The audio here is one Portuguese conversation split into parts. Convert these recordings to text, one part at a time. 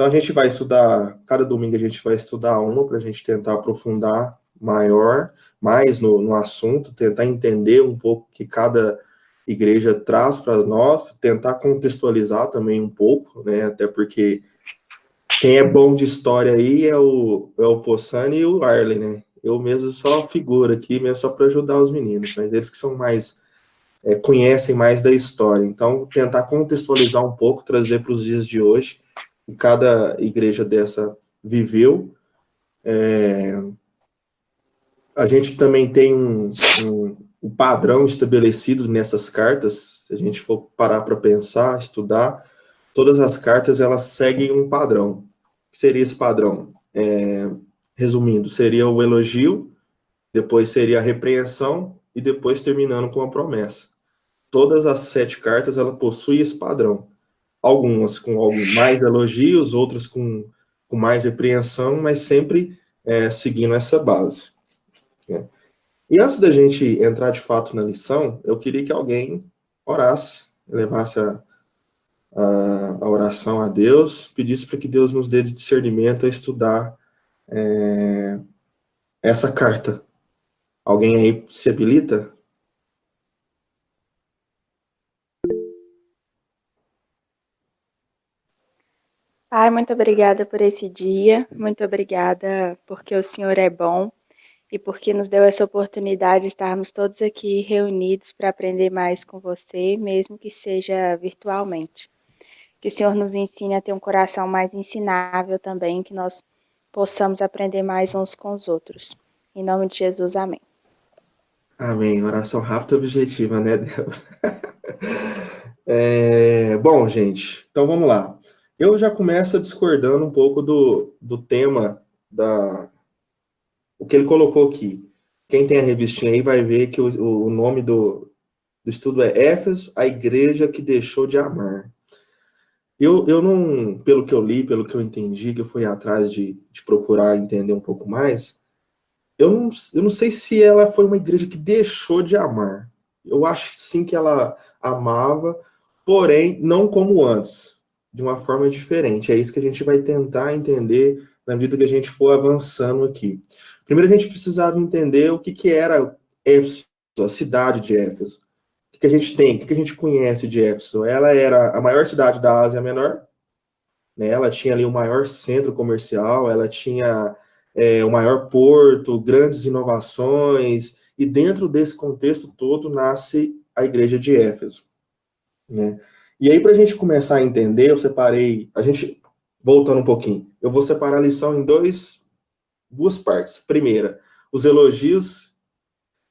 Então a gente vai estudar, cada domingo a gente vai estudar uma para a gente tentar aprofundar mais no assunto, tentar entender um pouco o que cada igreja traz para nós, tentar contextualizar também um pouco, né? Até porque quem é bom de história aí é o Possani e o Arley, né? Eu mesmo só figuro aqui, mesmo só para ajudar os meninos, mas eles que são mais, conhecem mais da história. Então, tentar contextualizar um pouco, trazer para os dias de hoje, que cada igreja dessa viveu. A gente também tem um padrão estabelecido nessas cartas, se a gente for parar para pensar, estudar, todas as cartas elas seguem um padrão. O que seria esse padrão? Resumindo, seria o elogio, depois seria a repreensão e depois terminando com a promessa. Todas as 7 cartas ela possuem esse padrão. Algumas com mais elogios, outras com mais repreensão, mas sempre seguindo essa base. Né? E antes da gente entrar de fato na lição, eu queria que alguém orasse, levasse a oração a Deus, pedisse para que Deus nos dê discernimento a estudar essa carta. Alguém aí se habilita? Pai, muito obrigada por esse dia, muito obrigada porque o Senhor é bom e porque nos deu essa oportunidade de estarmos todos aqui reunidos para aprender mais com você, mesmo que seja virtualmente. Que o Senhor nos ensine a ter um coração mais ensinável também, que nós possamos aprender mais uns com os outros. Em nome de Jesus, amém. Amém. Oração rápida e objetiva, né, Débora? Bom, gente, então vamos lá. Eu já começo discordando um pouco do tema, o que ele colocou aqui. Quem tem a revistinha aí vai ver que o nome do estudo é Éfeso, a igreja que deixou de amar. Eu não, pelo que eu li, pelo que eu entendi, que eu fui atrás de procurar entender um pouco mais, eu não sei se ela foi uma igreja que deixou de amar. Eu acho sim que ela amava, porém não como antes, de uma forma diferente. É isso que a gente vai tentar entender na medida que a gente for avançando aqui. Primeiro a gente precisava entender o que era Éfeso, a cidade de Éfeso. O que a gente tem, o que a gente conhece de Éfeso? Ela era a maior cidade da Ásia Menor, né? Ela tinha ali o maior centro comercial, ela tinha o maior porto, grandes inovações, e dentro desse contexto todo nasce a igreja de Éfeso, né? E aí, para a gente começar a entender, eu separei, voltando um pouquinho, eu vou separar a lição em duas partes. Primeira, os elogios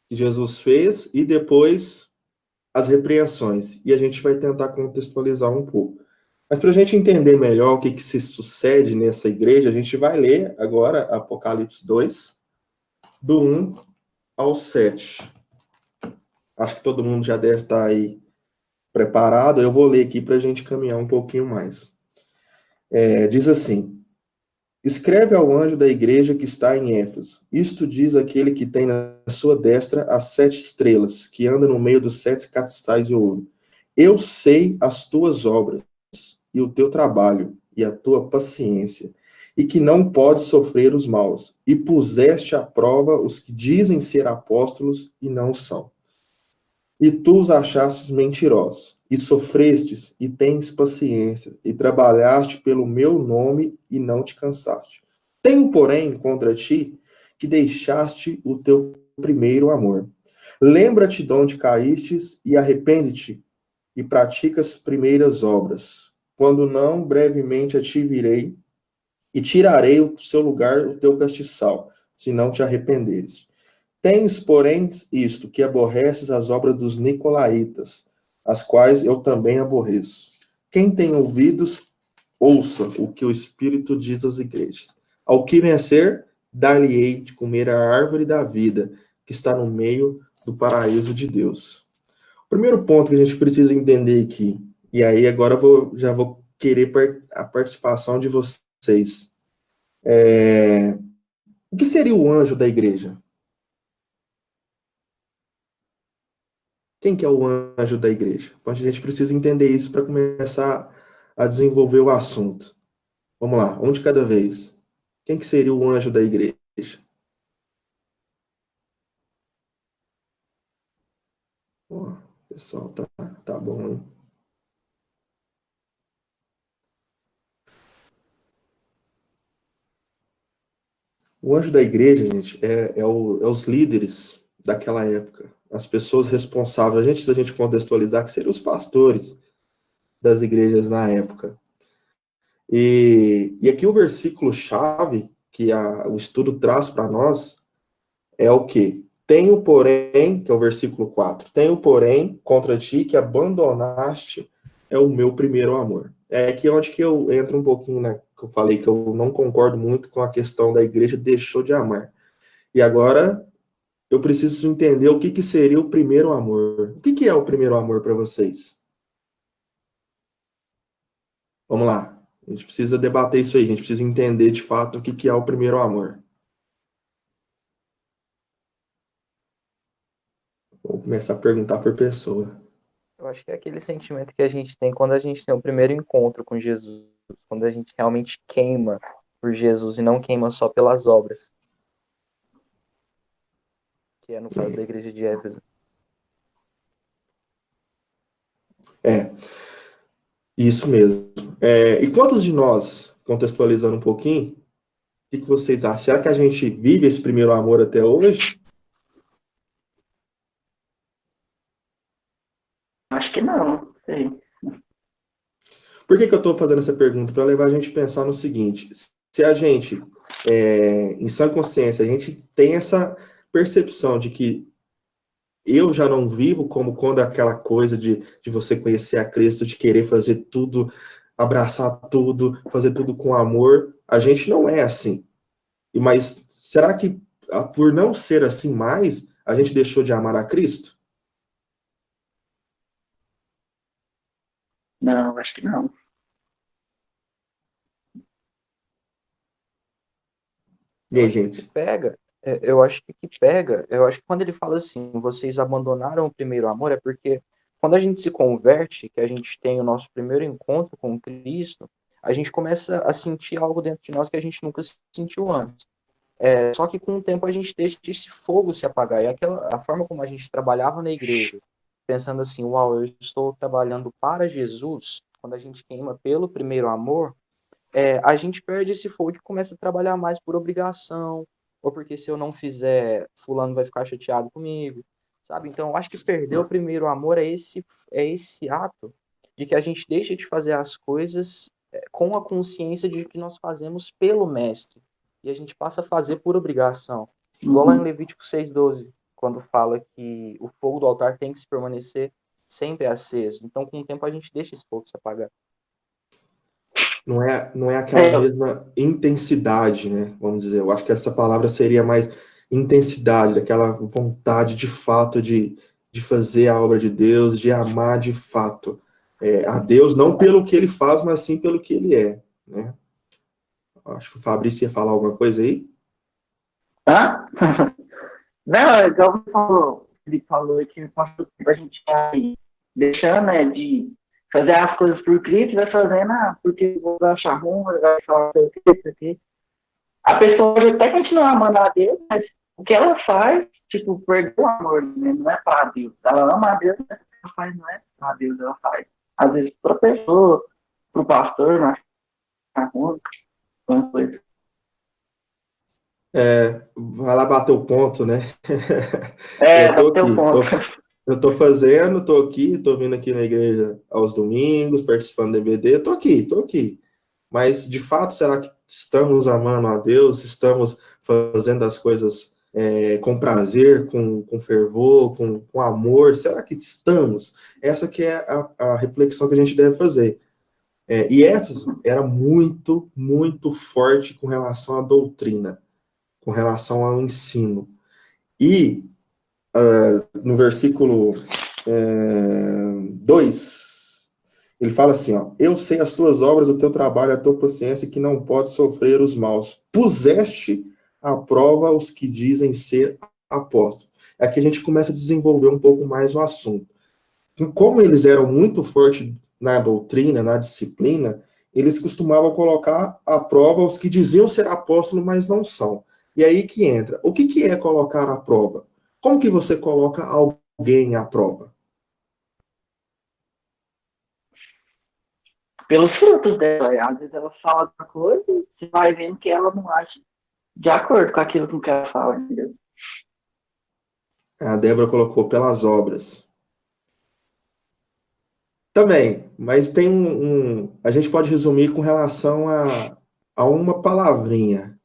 que Jesus fez e depois as repreensões. E a gente vai tentar contextualizar um pouco. Mas para a gente entender melhor o que se sucede nessa igreja, a gente vai ler agora Apocalipse 2, do 1 ao 7. Acho que todo mundo já deve estar aí preparado. Eu vou ler aqui para a gente caminhar um pouquinho mais. Diz assim: Escreve ao anjo da igreja que está em Éfeso. Isto diz aquele que tem na sua destra as 7 estrelas, que anda no meio dos 7 castiçais de ouro. Eu sei as tuas obras, e o teu trabalho, e a tua paciência, e que não podes sofrer os maus, e puseste à prova os que dizem ser apóstolos e não são. E tu os achastes mentirosos, e sofrestes, e tens paciência, e trabalhaste pelo meu nome, e não te cansaste. Tenho, porém, contra ti, que deixaste o teu primeiro amor. Lembra-te de onde caístes, e arrepende-te, e pratica as primeiras obras. Quando não, brevemente a ti virei, e tirarei do seu lugar o teu castiçal, se não te arrependeres. Tens, porém, isto, que aborreces as obras dos nicolaítas, as quais eu também aborreço. Quem tem ouvidos, ouça o que o Espírito diz às igrejas. Ao que vencer, dar-lhe-ei de comer a árvore da vida, que está no meio do paraíso de Deus. O primeiro ponto que a gente precisa entender aqui, e aí agora já vou querer a participação de vocês. O que seria o anjo da igreja? Quem que é o anjo da igreja? Então a gente precisa entender isso para começar a desenvolver o assunto. Vamos lá, um de cada vez. Quem que seria o anjo da igreja? Ó, pessoal, tá bom, hein? O anjo da igreja, gente, é os líderes daquela época. As pessoas responsáveis, se a gente contextualizar, que seriam os pastores das igrejas na época. E aqui o versículo-chave que o estudo traz para nós é o quê? Tenho, porém, que é o versículo 4, tenho, porém, contra ti que abandonaste é o meu primeiro amor. É aqui onde que eu entro um pouquinho, né, que eu falei que eu não concordo muito com a questão da igreja deixou de amar. E agora eu preciso entender o que, que seria o primeiro amor. O que, que é o primeiro amor para vocês? Vamos lá. A gente precisa debater isso aí, a gente precisa entender de fato o que, que é o primeiro amor. Vou começar a perguntar por pessoa. Eu acho que é aquele sentimento que a gente tem quando a gente tem o primeiro encontro com Jesus, quando a gente realmente queima por Jesus e não queima só pelas obras, que é no caso da igreja de Éfeso. É, isso mesmo. E quantos de nós, contextualizando um pouquinho, o que, que vocês acham? Será que a gente vive esse primeiro amor até hoje? Acho que não, sei. Por que, que eu estou fazendo essa pergunta? Para levar a gente a pensar no seguinte: se a gente, em sã consciência, a gente tem essa percepção de que eu já não vivo como quando aquela coisa de você conhecer a Cristo, de querer fazer tudo, abraçar tudo, fazer tudo com amor, a gente não é assim. Mas será que por não ser assim mais, a gente deixou de amar a Cristo? Não, acho que não. E aí, gente? Eu acho que quando ele fala assim, vocês abandonaram o primeiro amor, é porque quando a gente se converte, que a gente tem o nosso primeiro encontro com Cristo, a gente começa a sentir algo dentro de nós que a gente nunca sentiu antes. Só que com o tempo a gente deixa esse fogo se apagar. E a forma como a gente trabalhava na igreja, pensando assim, uau, eu estou trabalhando para Jesus, quando a gente queima pelo primeiro amor, a gente perde esse fogo e começa a trabalhar mais por obrigação, ou porque se eu não fizer, fulano vai ficar chateado comigo, sabe? Então, eu acho que perder o primeiro amor é esse ato de que a gente deixa de fazer as coisas com a consciência de que nós fazemos pelo mestre, e a gente passa a fazer por obrigação. Igual lá em Levítico 6:12, quando fala que o fogo do altar tem que se permanecer sempre aceso. Então, com o tempo, a gente deixa esse fogo se apagar. Não é aquela mesma intensidade, né? Vamos dizer, eu acho que essa palavra seria mais intensidade, daquela vontade de fato de fazer a obra de Deus, de amar de fato a Deus, não pelo que ele faz, mas sim pelo que ele é, né? Acho que o Fabrício ia falar alguma coisa aí. Hã? Não, igual ele falou que passou tempo a gente vai deixando, né, de fazer as coisas por Cristo, vai fazendo, porque eu vou achar ruim, vai falar isso aqui. A pessoa pode até continuar amando a Deus, mas o que ela faz, tipo, perdeu o amor, né? Não é para Deus. Ela ama a Deus, mas o que ela faz não é para Deus, ela faz. Às vezes para a pessoa, para o pastor, mas tá ruim, alguma coisa. Vai lá bater o ponto, né? Eu tô Bateu o aqui, ponto. eu tô fazendo, tô aqui, tô vindo aqui na igreja aos domingos, participando do EBD, tô aqui. Mas, de fato, será que estamos amando a Deus? Estamos fazendo as coisas com prazer, com fervor, com amor? Será que estamos? Essa que é a reflexão que a gente deve fazer. E Éfeso era muito, muito forte com relação à doutrina, com relação ao ensino. E no versículo 2, ele fala assim, ó, eu sei as tuas obras, o teu trabalho, a tua paciência, que não pode sofrer os maus. Puseste à prova os que dizem ser apóstolos. Aqui a gente começa a desenvolver um pouco mais o assunto. Como eles eram muito fortes na doutrina, na disciplina, eles costumavam colocar à prova os que diziam ser apóstolos, mas não são. E aí que entra. O que é colocar à prova? Como que você coloca alguém à prova? Pelos frutos dela. Às vezes ela fala uma coisa, você vai vendo que ela não age de acordo com aquilo que o cara fala, entendeu? A Débora colocou pelas obras. Também, mas tem a gente pode resumir com relação a uma palavrinha.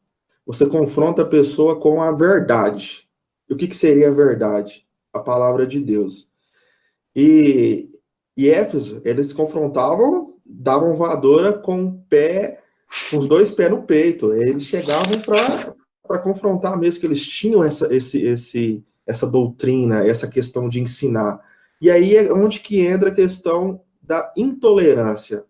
Você confronta a pessoa com a verdade. E o que seria a verdade? A palavra de Deus. E Éfeso, eles confrontavam, davam voadora com os dois pés no peito. Eles chegavam para confrontar mesmo, que eles tinham essa doutrina, essa questão de ensinar. E aí é onde que entra a questão da intolerância.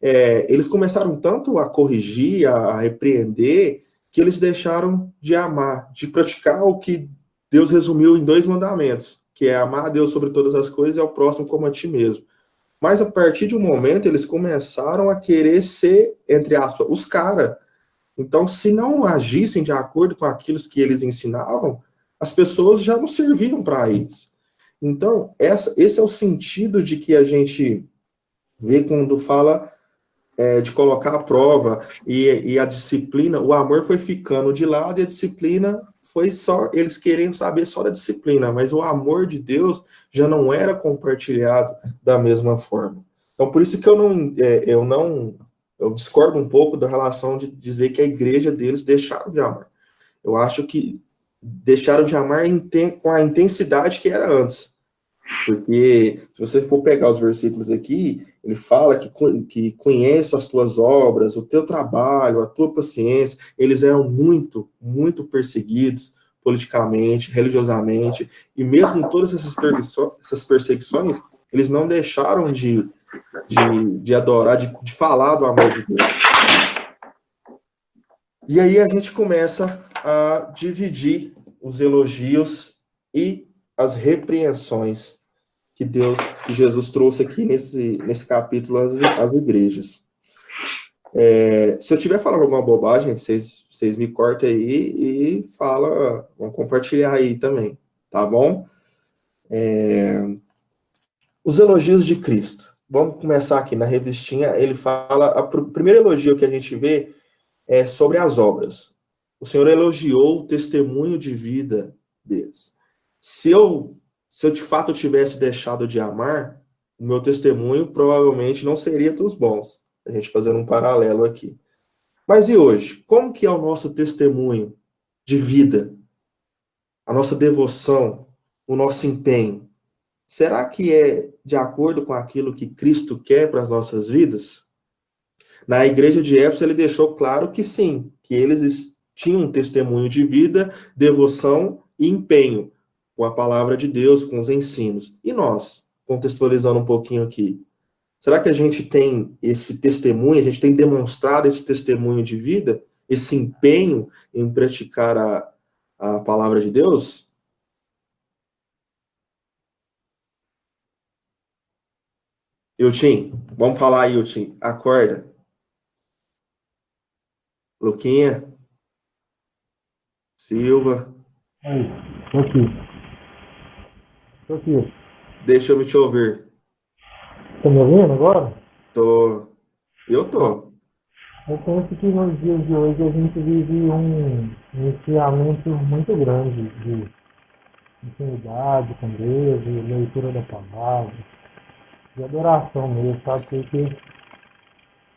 Eles começaram tanto a corrigir, a repreender, que eles deixaram de amar, de praticar o que Deus resumiu em 2 mandamentos, que é amar a Deus sobre todas as coisas e ao próximo como a ti mesmo. Mas a partir de um momento, eles começaram a querer ser, entre aspas, os caras. Então, se não agissem de acordo com aquilo que eles ensinavam, as pessoas já não serviam para eles. Então, esse é o sentido de que a gente vê quando fala de colocar a prova e a disciplina, o amor foi ficando de lado e a disciplina foi só, eles querendo saber só da disciplina, mas o amor de Deus já não era compartilhado da mesma forma. Então, por isso que eu discordo um pouco da relação de dizer que a igreja deles deixaram de amar. Eu acho que deixaram de amar com a intensidade que era antes. Porque, se você for pegar os versículos aqui, ele fala que conhece as tuas obras, o teu trabalho, a tua paciência. Eles eram muito, muito perseguidos politicamente, religiosamente, e mesmo todas essas perseguições, eles não deixaram de adorar, de falar do amor de Deus. E aí a gente começa a dividir os elogios e as repreensões que Jesus trouxe aqui nesse capítulo às igrejas. Se eu estiver falando alguma bobagem, vocês me cortem aí e vão compartilhar aí também, tá bom? Os elogios de Cristo. Vamos começar aqui na revistinha. Ele fala, o primeiro elogio que a gente vê é sobre as obras. O Senhor elogiou o testemunho de vida deles. Se eu de fato tivesse deixado de amar, o meu testemunho provavelmente não seria dos bons. A gente fazendo um paralelo aqui. Mas e hoje? Como que é o nosso testemunho de vida? A nossa devoção, o nosso empenho? Será que é de acordo com aquilo que Cristo quer para as nossas vidas? Na igreja de Éfeso, ele deixou claro que sim, que eles tinham um testemunho de vida, devoção e empenho com a palavra de Deus, com os ensinos. E nós, contextualizando um pouquinho aqui, será que a gente tem esse testemunho, a gente tem demonstrado esse testemunho de vida, esse empenho em praticar a palavra de Deus? Iltim, vamos falar aí, Iltim. Acorda. Luquinha. Silva. Aí, tô aqui. Tô aqui. Deixa eu te ouvir. Tá me ouvindo agora? Eu tô. Eu penso que nos dias de hoje a gente vive um iniciamento muito grande de intimidade com Deus, de leitura da palavra, de adoração mesmo, sabe? Porque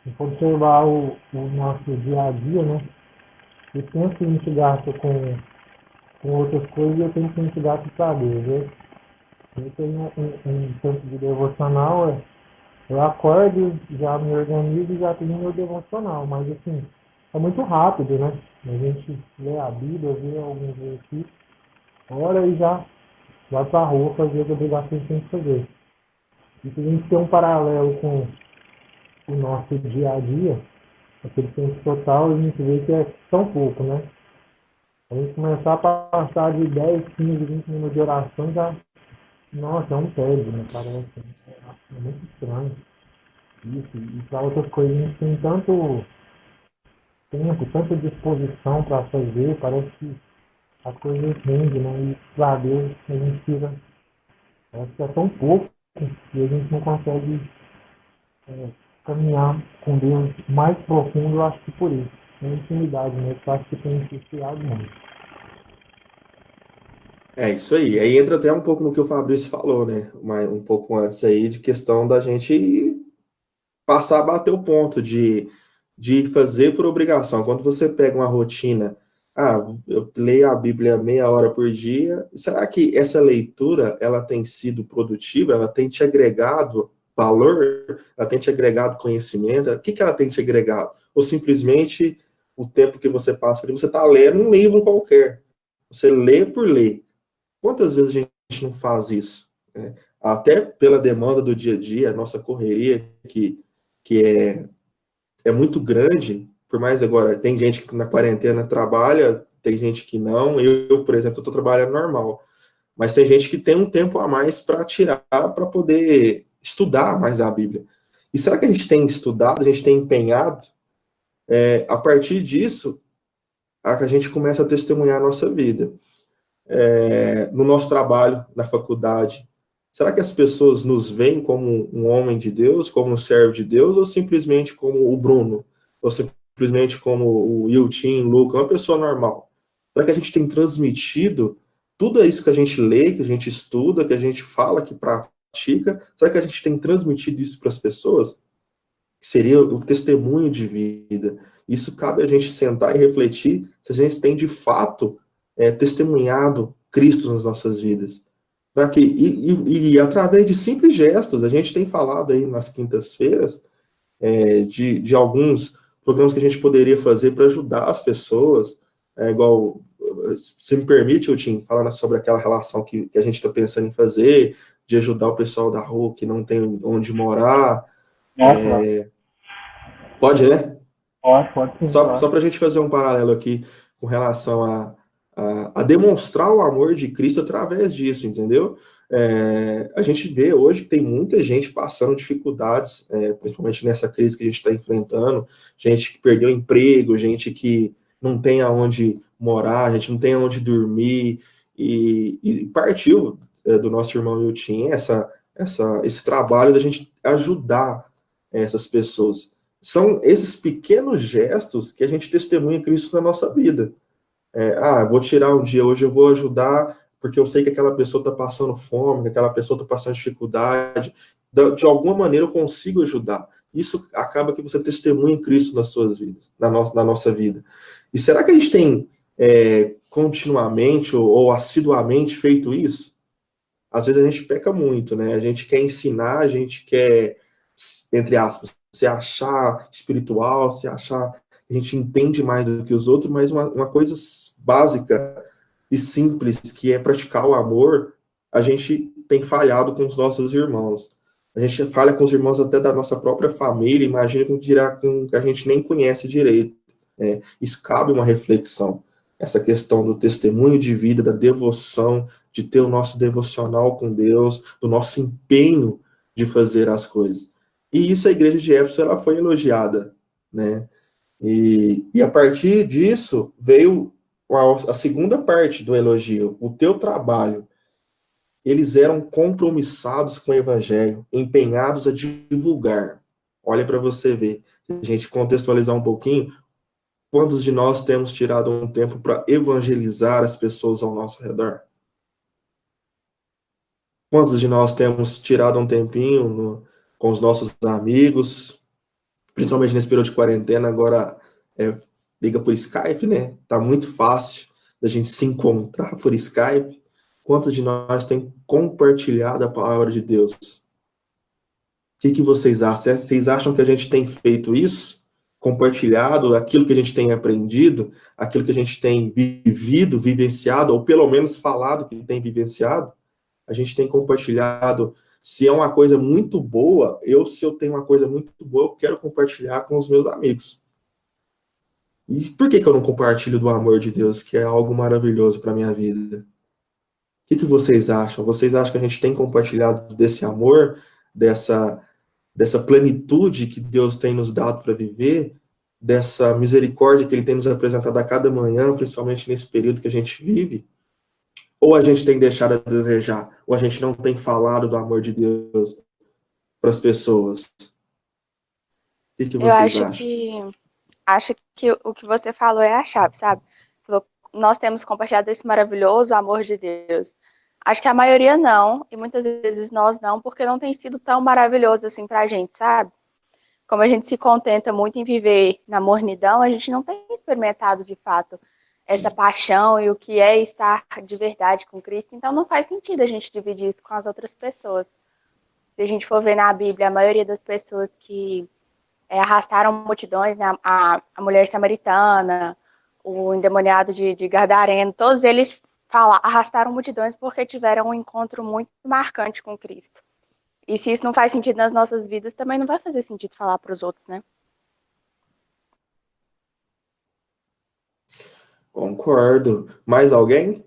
se for observar o nosso dia a dia, né? O tempo que a gente gasta com outras coisas e o tempo que a gente gasta para Deus, né? Eu tenho um tempo de devocional, eu acordo, já me organizo e já tenho meu devocional, mas assim, é muito rápido, né? A gente lê a Bíblia, vê alguns versículos, ora e já vai para a rua fazer as obrigações que tem que fazer. E se a gente tem um paralelo com o nosso dia a dia, aquele tempo total, a gente vê que é tão pouco, né? A gente começar a passar de 10, 15, 20 minutos de oração já, nossa, é um tédio, né? Parece. É muito estranho. isso, e para outras coisas a gente tem tanto tempo, tanta disposição para fazer, parece que as coisas rendem, né? E para Deus a gente fica, parece que é tão pouco e a gente não consegue caminhar com Deus mais profundo, eu acho que por isso. É intimidade, né? Eu acho que tem influenciado muito. É isso aí. Aí entra até um pouco no que o Fabrício falou, né? Um pouco antes aí, de questão da gente passar a bater o ponto de fazer por obrigação. Quando você pega uma rotina, eu leio a Bíblia meia hora por dia, será que essa leitura, ela tem sido produtiva? Ela tem te agregado valor? Ela tem te agregado conhecimento? O que que ela tem te agregado? Ou simplesmente o tempo que você passa ali, você está lendo um livro qualquer. Você lê por ler. Quantas vezes a gente não faz isso? Né? Até pela demanda do dia a dia, a nossa correria, que é muito grande, por mais agora, tem gente que na quarentena trabalha, tem gente que não. Eu por exemplo, estou trabalhando normal, mas tem gente que tem um tempo a mais para tirar, para poder estudar mais a Bíblia. E será que a gente tem estudado, a gente tem empenhado? A partir disso, a gente começa a testemunhar a nossa vida. No nosso trabalho, na faculdade, será que as pessoas nos veem como um homem de Deus, como um servo de Deus, ou simplesmente como o Bruno, ou simplesmente como o Yiltin, Luca, uma pessoa normal? Será que a gente tem transmitido tudo isso que a gente lê, que a gente estuda, que a gente fala, que pratica? Será que a gente tem transmitido isso para as pessoas? Que seria o testemunho de vida. Isso cabe a gente sentar e refletir se a gente tem de fato testemunhado Cristo nas nossas vidas. Para que e através de simples gestos, a gente tem falado aí nas quintas-feiras de alguns programas que a gente poderia fazer para ajudar as pessoas, igual, se me permite, eu tinha falando sobre aquela relação que a gente está pensando em fazer, de ajudar o pessoal da rua que não tem onde morar. Pode, né? Pode sim, Só claro. para a gente fazer um paralelo aqui com relação a demonstrar o amor de Cristo através disso, entendeu? A gente vê hoje que tem muita gente passando dificuldades, principalmente nessa crise que a gente está enfrentando, gente que perdeu emprego, gente que não tem aonde morar, gente não tem aonde dormir, e partiu do nosso irmão Yutin esse trabalho da gente ajudar essas pessoas. São esses pequenos gestos que a gente testemunha Cristo na nossa vida. Vou tirar um dia, hoje eu vou ajudar, porque eu sei que aquela pessoa está passando fome, que aquela pessoa está passando dificuldade. De alguma maneira eu consigo ajudar. Isso acaba que você testemunha Cristo nas suas vidas, na nossa vida. E será que a gente tem continuamente ou assiduamente feito isso? Às vezes a gente peca muito, né? A gente quer ensinar, a gente quer, entre aspas, se achar espiritual, se achar que a gente entende mais do que os outros, mas uma coisa básica e simples, que é praticar o amor, a gente tem falhado com os nossos irmãos. A gente falha com os irmãos até da nossa própria família, imagina com dirá com que a gente nem conhece direito. Isso cabe uma reflexão. Essa questão do testemunho de vida, da devoção, de ter o nosso devocional com Deus, do nosso empenho de fazer as coisas. E isso a igreja de Éfeso ela foi elogiada, né? E a partir disso veio a segunda parte do elogio, o teu trabalho. Eles eram compromissados com o evangelho, empenhados a divulgar. Olha para você ver, a gente contextualizar um pouquinho, quantos de nós temos tirado um tempo para evangelizar as pessoas ao nosso redor? Quantos de nós temos tirado um tempinho com os nossos amigos, principalmente nesse período de quarentena, agora liga por Skype, né? Tá muito fácil da gente se encontrar por Skype. Quantos de nós tem compartilhado a palavra de Deus? O que vocês acham? Vocês acham que a gente tem feito isso? Compartilhado aquilo que a gente tem aprendido, aquilo que a gente tem vivido, vivenciado, ou pelo menos falado que tem vivenciado? A gente tem compartilhado. Se é uma coisa muito boa, se eu tenho uma coisa muito boa, eu quero compartilhar com os meus amigos. E por que eu não compartilho do amor de Deus, que é algo maravilhoso para a minha vida? O que vocês acham? Vocês acham que a gente tem compartilhado desse amor, dessa dessa plenitude que Deus tem nos dado para viver, dessa misericórdia que Ele tem nos apresentado a cada manhã, principalmente nesse período que a gente vive, ou a gente tem deixado a desejar, ou a gente não tem falado do amor de Deus para as pessoas? O que Eu vocês acham? acho que o que você falou é a chave, sabe? Falou, nós temos compartilhado esse maravilhoso amor de Deus. Acho que a maioria não, e muitas vezes nós não, porque não tem sido tão maravilhoso assim pra gente, sabe? Como a gente se contenta muito em viver na mornidão, a gente não tem experimentado de fato essa paixão e o que é estar de verdade com Cristo. Então não faz sentido a gente dividir isso com as outras pessoas. Se a gente for ver na Bíblia, a maioria das pessoas que arrastaram multidões, né? A mulher samaritana, o endemoniado de Gadareno, todos eles arrastaram multidões porque tiveram um encontro muito marcante com Cristo. E se isso não faz sentido nas nossas vidas, também não vai fazer sentido falar para os outros, né? Concordo. Mais alguém?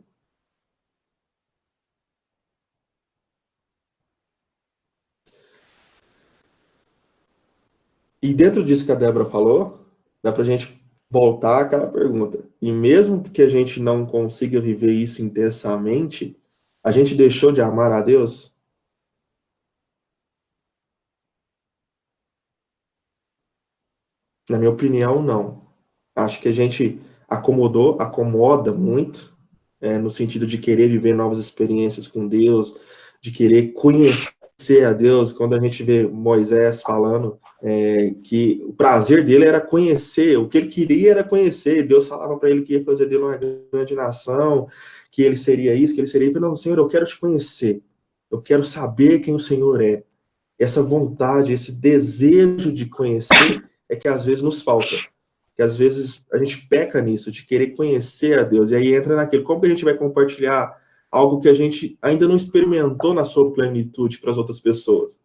E dentro disso que a Débora falou, dá pra gente voltar àquela pergunta. E mesmo que a gente não consiga viver isso intensamente, a gente deixou de amar a Deus? Na minha opinião, não. Acho que a gente acomoda muito, no sentido de querer viver novas experiências com Deus, de querer conhecer a Deus. Quando a gente vê Moisés falando que o prazer dele era conhecer, o que ele queria era conhecer. Deus falava para ele que ia fazer dele uma grande nação, que ele seria isso, que ele seria isso. Não, Senhor, eu quero te conhecer, eu quero saber quem o Senhor é. Essa vontade, esse desejo de conhecer é que às vezes nos falta. Que às vezes a gente peca nisso, de querer conhecer a Deus. E aí entra naquilo, como que a gente vai compartilhar algo que a gente ainda não experimentou na sua plenitude para as outras pessoas?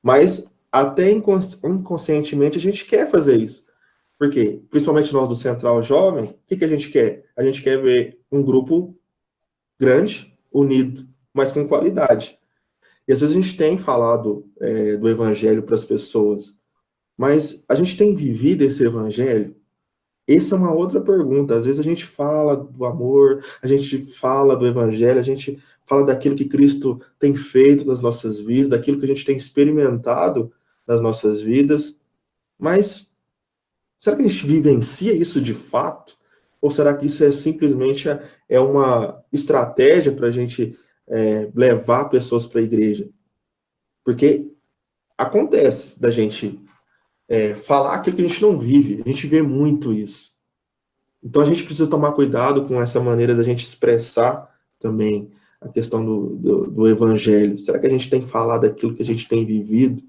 Mas até inconscientemente a gente quer fazer isso. Por quê? Principalmente nós do Central Jovem, o que a gente quer? A gente quer ver um grupo grande, unido, mas com qualidade. E às vezes a gente tem falado do evangelho para as pessoas, mas a gente tem vivido esse evangelho? Essa é uma outra pergunta. Às vezes a gente fala do amor, a gente fala do evangelho, a gente fala daquilo que Cristo tem feito nas nossas vidas, daquilo que a gente tem experimentado nas nossas vidas, mas será que a gente vivencia isso de fato? Ou será que isso é simplesmente uma estratégia para a gente levar pessoas para a igreja? Porque acontece da gente falar aquilo que a gente não vive, a gente vê muito isso. Então a gente precisa tomar cuidado com essa maneira da gente expressar também a questão do evangelho. Será que a gente tem que falar daquilo que a gente tem vivido?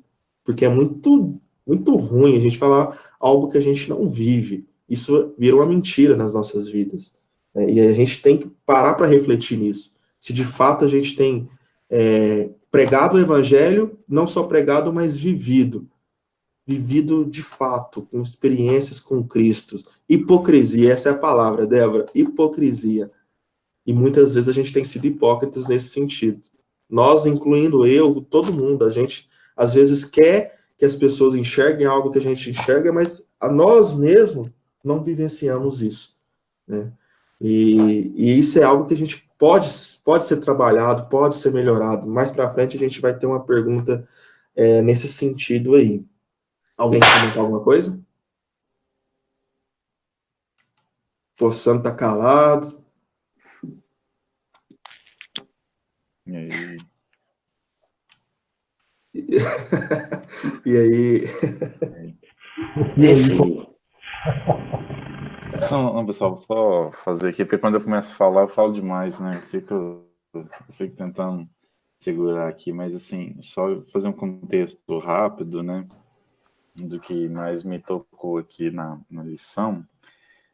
Porque é muito, muito ruim a gente falar algo que a gente não vive. Isso vira uma mentira nas nossas vidas. E a gente tem que parar para refletir nisso. Se de fato a gente tem pregado o evangelho, não só pregado, mas vivido de fato, com experiências com Cristo. Hipocrisia, essa é a palavra, Débora, hipocrisia. E muitas vezes a gente tem sido hipócritas nesse sentido. Nós, incluindo eu, todo mundo, a gente às vezes quer que as pessoas enxerguem algo que a gente enxerga, mas a nós mesmos não vivenciamos isso, né? E isso é algo que a gente pode ser trabalhado, pode ser melhorado. Mais para frente a gente vai ter uma pergunta nesse sentido aí. Alguém quer comentar alguma coisa? O Sam tá calado. E aí? E aí? Não, pessoal, só fazer aqui, porque quando eu começo a falar, eu falo demais, né? Eu fico tentando segurar aqui, mas assim, só fazer um contexto rápido, né? Do que mais me tocou aqui na lição,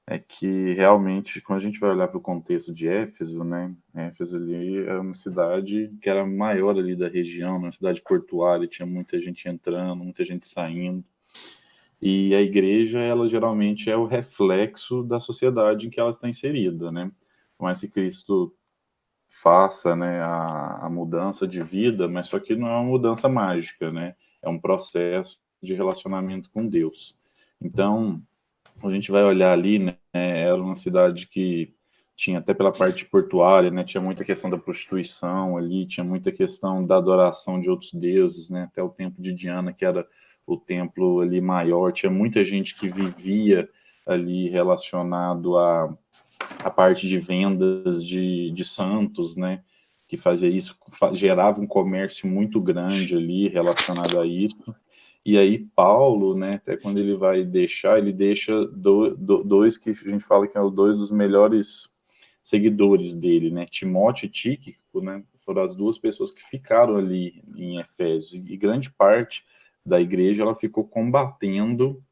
é que realmente, quando a gente vai olhar para o contexto de Éfeso, né? Éfeso ali era uma cidade que era maior ali da região, uma cidade portuária, tinha muita gente entrando, muita gente saindo. E a igreja, ela geralmente é o reflexo da sociedade em que ela está inserida, né? Por mais que Cristo faça, né, a mudança de vida, mas só que não é uma mudança mágica, né? É um processo de relacionamento com Deus. Então, a gente vai olhar ali, né, era uma cidade que tinha até pela parte portuária, né, tinha muita questão da prostituição ali, tinha muita questão da adoração de outros deuses, né, até o templo de Diana, que era o templo ali maior, tinha muita gente que vivia ali relacionado a parte de vendas de santos, né, que fazia isso, gerava um comércio muito grande ali relacionado a isso. E aí Paulo, né, até quando ele vai deixar, ele deixa dois que a gente fala que são os dois dos melhores seguidores dele, né, Timóteo e Tíquico, né, foram as duas pessoas que ficaram ali em Efésios, e grande parte da igreja ela ficou combatendo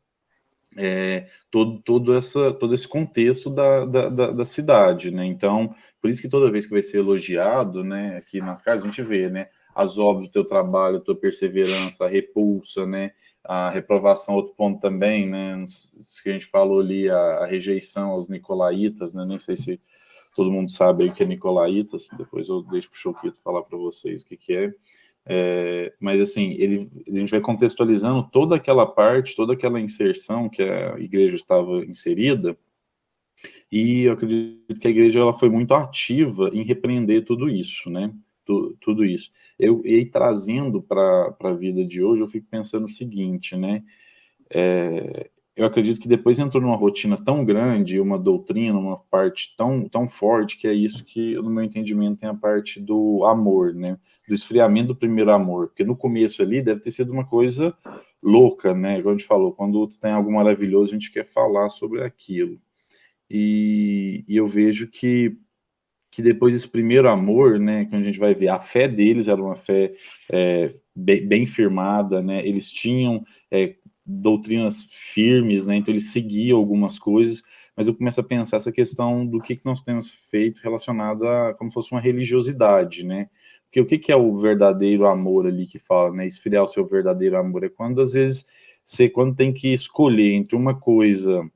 todo esse contexto da cidade, né? Então, por isso que toda vez que vai ser elogiado, né, aqui nas cartas, a gente vê, né, as obras do teu trabalho, a tua perseverança, a repulsa, né, a reprovação, outro ponto também, né, isso que a gente falou ali, a rejeição aos nicolaítas, né, nem sei se todo mundo sabe aí o que é nicolaítas, depois eu deixo para o Choquito falar para vocês o que é. Mas assim, a gente vai contextualizando toda aquela parte, toda aquela inserção que a igreja estava inserida, e eu acredito que a igreja ela foi muito ativa em repreender tudo isso, né? Tudo isso. E aí, trazendo para a vida de hoje, eu fico pensando o seguinte, né? Eu acredito que depois entrou numa rotina tão grande, uma doutrina, uma parte tão forte, que é isso que, no meu entendimento, tem a parte do amor, né? Do esfriamento do primeiro amor. Porque no começo ali deve ter sido uma coisa louca, né? Como a gente falou, quando tem algo maravilhoso, a gente quer falar sobre aquilo. E eu vejo que depois desse primeiro amor, né, que a gente vai ver, a fé deles era uma fé bem firmada, né, eles tinham doutrinas firmes, né, então eles seguiam algumas coisas, mas eu começo a pensar essa questão do que nós temos feito relacionado a como se fosse uma religiosidade, né, porque o que é o verdadeiro amor ali que fala, né, esfriar o seu verdadeiro amor, é quando às vezes quando tem que escolher entre uma coisa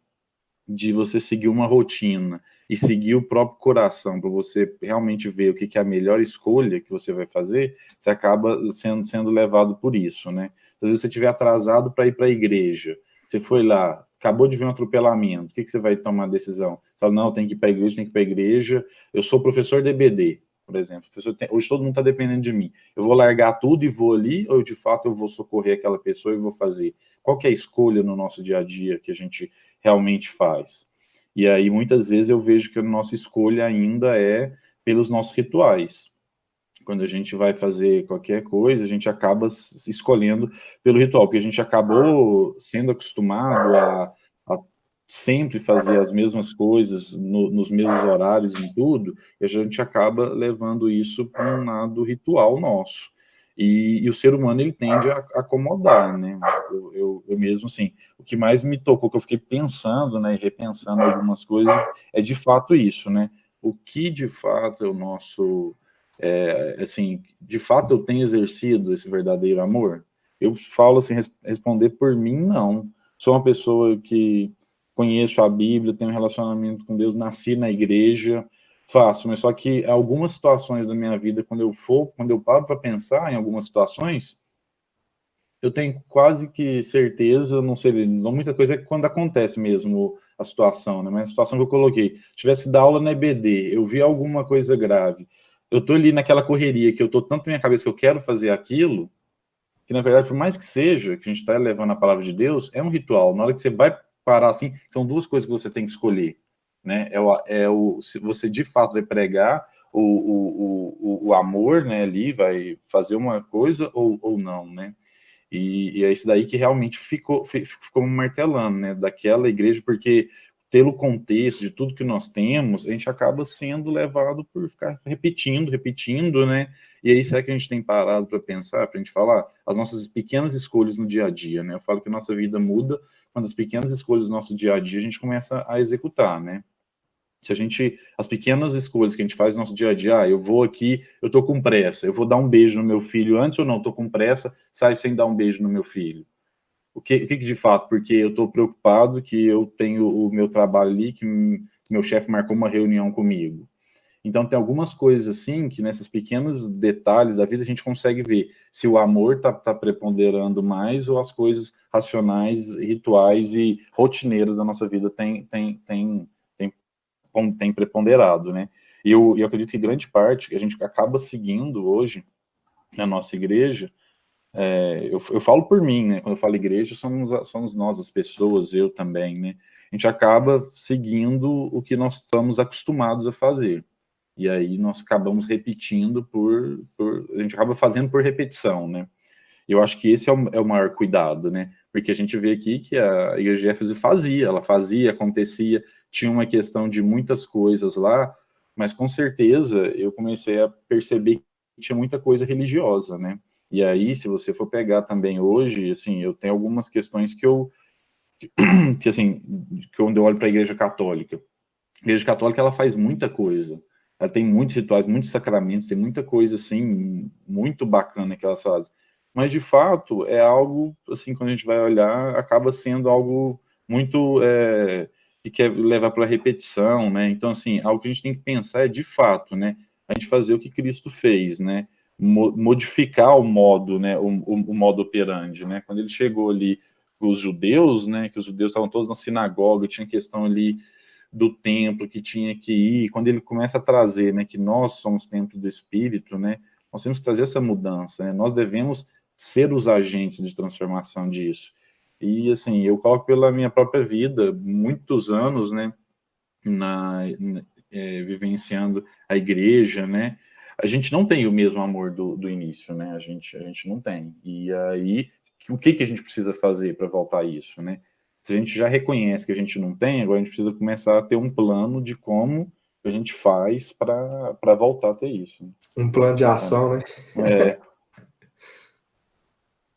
de você seguir uma rotina e seguir o próprio coração para você realmente ver o que é a melhor escolha que você vai fazer, você acaba sendo levado por isso, né? Às vezes você estiver atrasado para ir para a igreja, você foi lá, acabou de ver um atropelamento, o que você vai tomar a decisão? Você fala, não, tem que ir para a igreja, tem que ir para a igreja, eu sou professor de EBD, por exemplo, hoje todo mundo está dependendo de mim, eu vou largar tudo e vou ali, ou de fato eu vou socorrer aquela pessoa e vou fazer? Qual que é a escolha no nosso dia a dia que a gente realmente faz? E aí, muitas vezes, eu vejo que a nossa escolha ainda é pelos nossos rituais. Quando a gente vai fazer qualquer coisa, a gente acaba escolhendo pelo ritual, porque a gente acabou sendo acostumado a sempre fazer as mesmas coisas, nos mesmos horários, em tudo, e a gente acaba levando isso para um lado ritual nosso. E o ser humano, ele tende a acomodar, né? Eu mesmo, assim, o que mais me tocou, que eu fiquei pensando, né, e repensando algumas coisas, é de fato isso, né? O que de fato é o nosso... assim, de fato eu tenho exercido esse verdadeiro amor? Eu falo assim, responder por mim, não. Sou uma pessoa que conheço a Bíblia, tenho um relacionamento com Deus, nasci na igreja, faço, mas só que algumas situações da minha vida, quando eu paro para pensar em algumas situações, eu tenho quase que certeza, não sei, não muita coisa, é quando acontece mesmo a situação, né? Mas a situação que eu coloquei, tivesse da aula na EBD, eu vi alguma coisa grave, eu tô ali naquela correria que eu tô tanto na minha cabeça que eu quero fazer aquilo, que na verdade, por mais que seja, que a gente está levando a palavra de Deus, é um ritual. Na hora que você vai parar assim, são duas coisas que você tem que escolher, né? Se você de fato vai pregar o amor, né, ali, vai fazer uma coisa ou não, né? E é isso daí que realmente ficou martelando, né, daquela igreja, porque pelo contexto de tudo que nós temos, a gente acaba sendo levado por ficar repetindo, né, e aí será que a gente tem parado para pensar, para a gente falar as nossas pequenas escolhas no dia a dia, né, eu falo que a nossa vida muda quando as pequenas escolhas do nosso dia a dia a gente começa a executar, né, se a gente, as pequenas escolhas que a gente faz no nosso dia a dia, eu vou aqui, eu tô com pressa, eu vou dar um beijo no meu filho antes ou não, tô com pressa, saio sem dar um beijo no meu filho. O que de fato? Porque eu tô preocupado que eu tenho o meu trabalho ali, que meu chefe marcou uma reunião comigo. Então, tem algumas coisas assim que nesses pequenos detalhes da vida a gente consegue ver se o amor tá preponderando mais ou as coisas racionais, rituais e rotineiras da nossa vida tem preponderado, né? E eu acredito que grande parte que a gente acaba seguindo hoje na nossa igreja, eu falo por mim, né? Quando eu falo igreja, somos nós, as pessoas, eu também, né? A gente acaba seguindo o que nós estamos acostumados a fazer. E aí nós acabamos repetindo a gente acaba fazendo por repetição, né? Eu acho que esse é o maior cuidado, né? Porque a gente vê aqui que a igreja de Éfeso ela fazia, acontecia, tinha uma questão de muitas coisas lá, mas com certeza eu comecei a perceber que tinha muita coisa religiosa, né? E aí, se você for pegar também hoje, assim, eu tenho algumas questões que assim, quando eu olho para a igreja católica, a igreja católica ela faz muita coisa, ela tem muitos rituais, muitos sacramentos, tem muita coisa assim muito bacana que elas fazem. Mas de fato é algo assim quando a gente vai olhar acaba sendo algo muito que quer levar para repetição, né? Então assim algo que a gente tem que pensar é de fato, né? A gente fazer o que Cristo fez, né? Modificar o modo, né? O modo operandi, né? Quando ele chegou ali os judeus, né? Que os judeus estavam todos na sinagoga, tinha questão ali do templo que tinha que ir, quando ele começa a trazer, né, que nós somos templo do Espírito, né, nós temos que trazer essa mudança, né, nós devemos ser os agentes de transformação disso. E, assim, eu coloco pela minha própria vida, muitos anos, né, vivenciando a igreja, né, a gente não tem o mesmo amor do início, né, a gente não tem. E aí, o que a gente precisa fazer para voltar a isso, né? Se a gente já reconhece que a gente não tem, agora a gente precisa começar a ter um plano de como a gente faz para voltar a ter isso. Um plano de ação, né?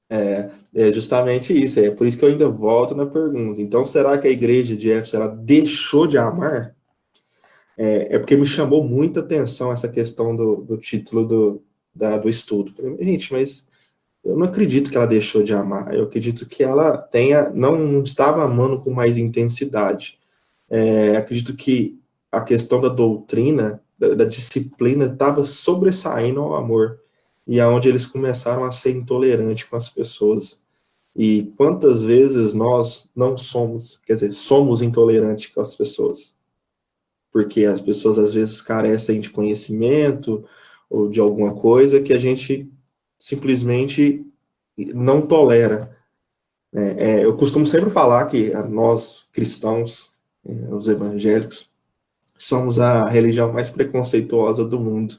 É justamente isso. É por isso que eu ainda volto na pergunta. Então, será que a igreja de Éfeso ela deixou de amar? É porque me chamou muita atenção essa questão do título do estudo. Falei, gente, mas eu não acredito que ela deixou de amar. Eu acredito que ela não estava amando com mais intensidade. Acredito que a questão da doutrina, da disciplina, estava sobressaindo ao amor. E aonde eles começaram a ser intolerantes com as pessoas. E quantas vezes nós não somos, quer dizer, somos intolerantes com as pessoas? Porque as pessoas às vezes carecem de conhecimento ou de alguma coisa que a gente simplesmente não tolera. Eu costumo sempre falar que nós, cristãos, os evangélicos, somos a religião mais preconceituosa do mundo.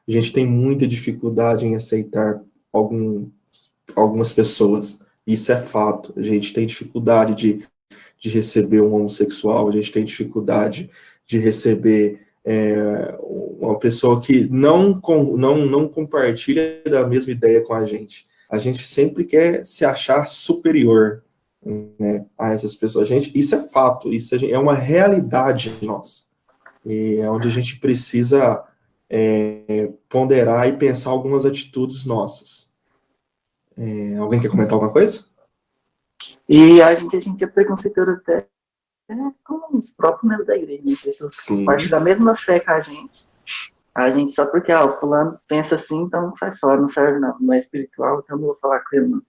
A gente tem muita dificuldade em aceitar algumas pessoas. Isso é fato. A gente tem dificuldade de receber um homossexual, a gente tem dificuldade de receber uma pessoa que não compartilha da mesma ideia com a gente. A gente sempre quer se achar superior, né, a essas pessoas. Isso é fato, isso é uma realidade nossa. E é onde a gente precisa ponderar e pensar algumas atitudes nossas. Alguém quer comentar alguma coisa? E a gente é preconceituoso até com os próprios membros da igreja, né? Pessoas que compartilham da mesma fé que a gente só porque, o fulano pensa assim, então sai fora, não serve não é espiritual, então não vou falar com ele não.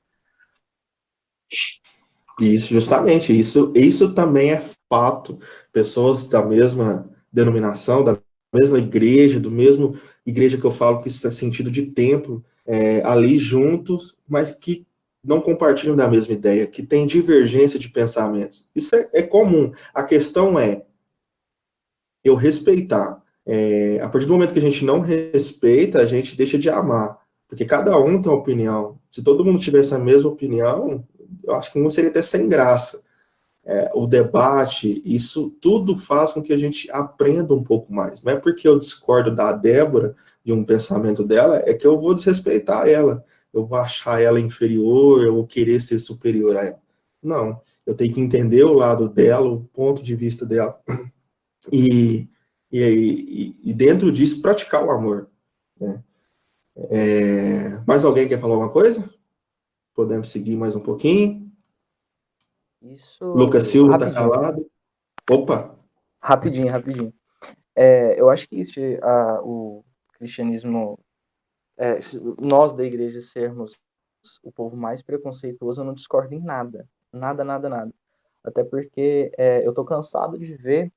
Isso, justamente, isso também é fato. Pessoas da mesma denominação, da mesma igreja, do mesmo igreja que eu falo que isso é sentido de templo, ali juntos, mas que não compartilham da mesma ideia, que tem divergência de pensamentos. Isso é comum. A questão é eu respeitar. A partir do momento que a gente não respeita, a gente deixa de amar, porque cada um tem uma opinião. Se todo mundo tivesse a mesma opinião, eu acho que não seria até sem graça. O debate, isso tudo faz com que a gente aprenda um pouco mais. Não é porque eu discordo da Débora, de um pensamento dela, é que eu vou desrespeitar ela, eu vou achar ela inferior, eu vou querer ser superior a ela. Não, eu tenho que entender o lado dela, o ponto de vista dela, e dentro disso praticar o amor. Né? Mais alguém quer falar alguma coisa? Podemos seguir mais um pouquinho? Isso. Lucas Silva está Rapidinho. calado. Opa! Rapidinho. Eu acho que isso, o cristianismo, nós da igreja sermos o povo mais preconceituoso, eu não discordo em nada. Nada, nada, nada. Até porque eu tô cansado de ver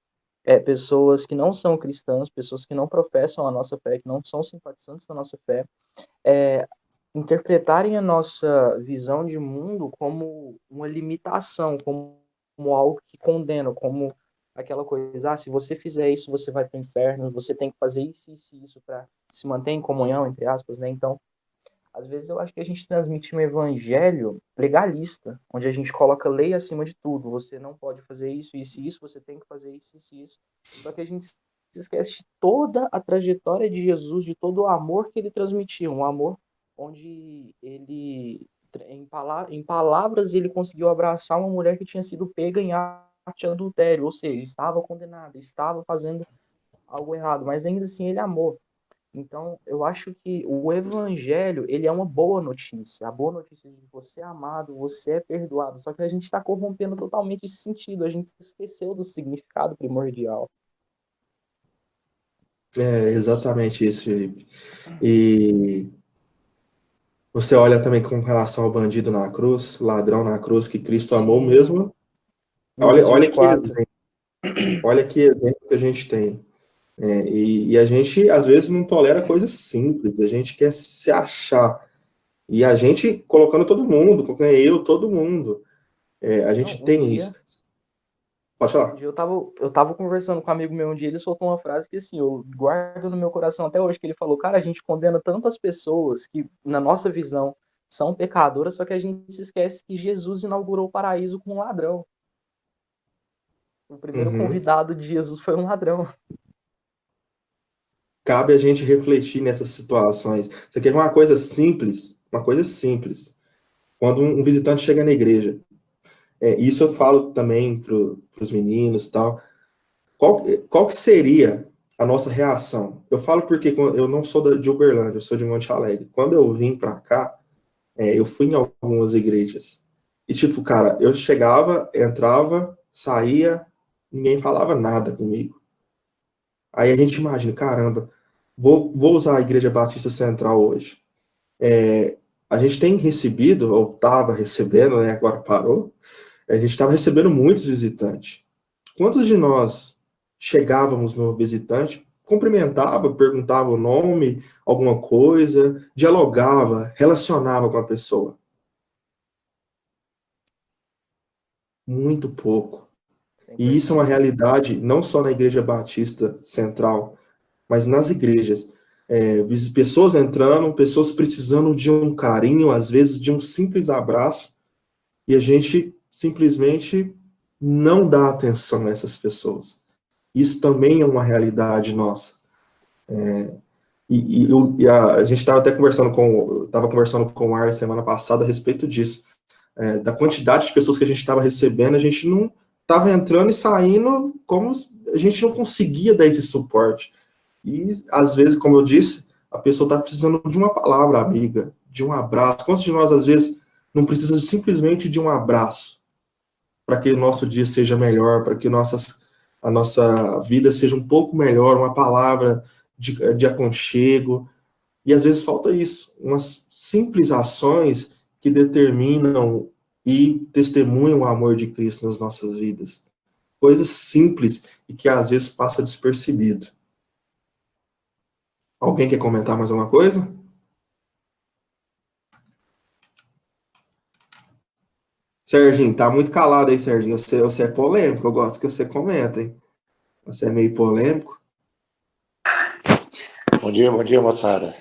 pessoas que não são cristãs, pessoas que não professam a nossa fé, que não são simpatizantes da nossa fé, interpretarem a nossa visão de mundo como uma limitação, como algo que condena, como aquela coisa, se você fizer isso, você vai para o inferno, você tem que fazer isso, isso e isso para se manter em comunhão, entre aspas, né? Então, às vezes eu acho que a gente transmite um evangelho legalista, onde a gente coloca lei acima de tudo. Você não pode fazer isso, isso e isso, você tem que fazer isso, isso e isso. Só que a gente se esquece de toda a trajetória de Jesus, de todo o amor que ele transmitia, um amor onde ele, em palavras, ele conseguiu abraçar uma mulher que tinha sido pega em ato de adultério, ou seja, estava condenada, estava fazendo algo errado, mas ainda assim ele amou. Então, eu acho que o evangelho, ele é uma boa notícia. A boa notícia de que você é amado, você é perdoado. Só que a gente está corrompendo totalmente esse sentido. A gente esqueceu do significado primordial. É exatamente isso, Felipe. E você olha também com relação ao bandido na cruz, ladrão na cruz, que Cristo amou mesmo. Lucas 24. Olha que exemplo que a gente tem. E a gente, às vezes, não tolera coisas simples, a gente quer se achar. E a gente colocando todo mundo, colocando eu, todo mundo. A gente tem isso. Pode falar. Eu tava conversando com um amigo meu um dia, ele soltou uma frase que assim, eu guardo no meu coração até hoje, que ele falou, cara, a gente condena tantas pessoas que, na nossa visão, são pecadoras, só que a gente se esquece que Jesus inaugurou o paraíso com um ladrão. O primeiro convidado de Jesus foi um ladrão. Cabe a gente refletir nessas situações. Você quer ver uma coisa simples? Uma coisa simples. Quando um visitante chega na igreja, isso eu falo também para os meninos e tal. Qual que seria a nossa reação? Eu falo porque eu não sou de Uberlândia, eu sou de Monte Alegre. Quando eu vim para cá, eu fui em algumas igrejas. E tipo, cara, eu chegava, entrava, saía, ninguém falava nada comigo. Aí a gente imagina, caramba, vou usar a Igreja Batista Central hoje. A gente tem recebido, ou estava recebendo, né, agora parou, a gente estava recebendo muitos visitantes. Quantos de nós chegávamos no visitante, cumprimentava, perguntava o nome, alguma coisa, dialogava, relacionava com a pessoa? Muito pouco. E isso é uma realidade não só na Igreja Batista Central, mas nas igrejas. Pessoas entrando, pessoas precisando de um carinho, às vezes de um simples abraço, e a gente simplesmente não dá atenção a essas pessoas. Isso também é uma realidade nossa. A gente estava até conversando com o Arlen semana passada a respeito disso, da quantidade de pessoas que a gente estava recebendo, a gente não estava entrando e saindo como a gente não conseguia dar esse suporte. E, às vezes, como eu disse, a pessoa está precisando de uma palavra amiga, de um abraço. Quantos de nós, às vezes, não precisa simplesmente de um abraço para que o nosso dia seja melhor, para que a nossa vida seja um pouco melhor, uma palavra de aconchego? E, às vezes, falta isso, umas simples ações que determinam e testemunham o amor de Cristo nas nossas vidas. Coisas simples e que, às vezes, passa despercebido. Alguém quer comentar mais alguma coisa? Serginho, tá muito calado aí, Serginho. Você é polêmico, eu gosto que você comenta, hein? Você é meio polêmico. Bom dia, moçada.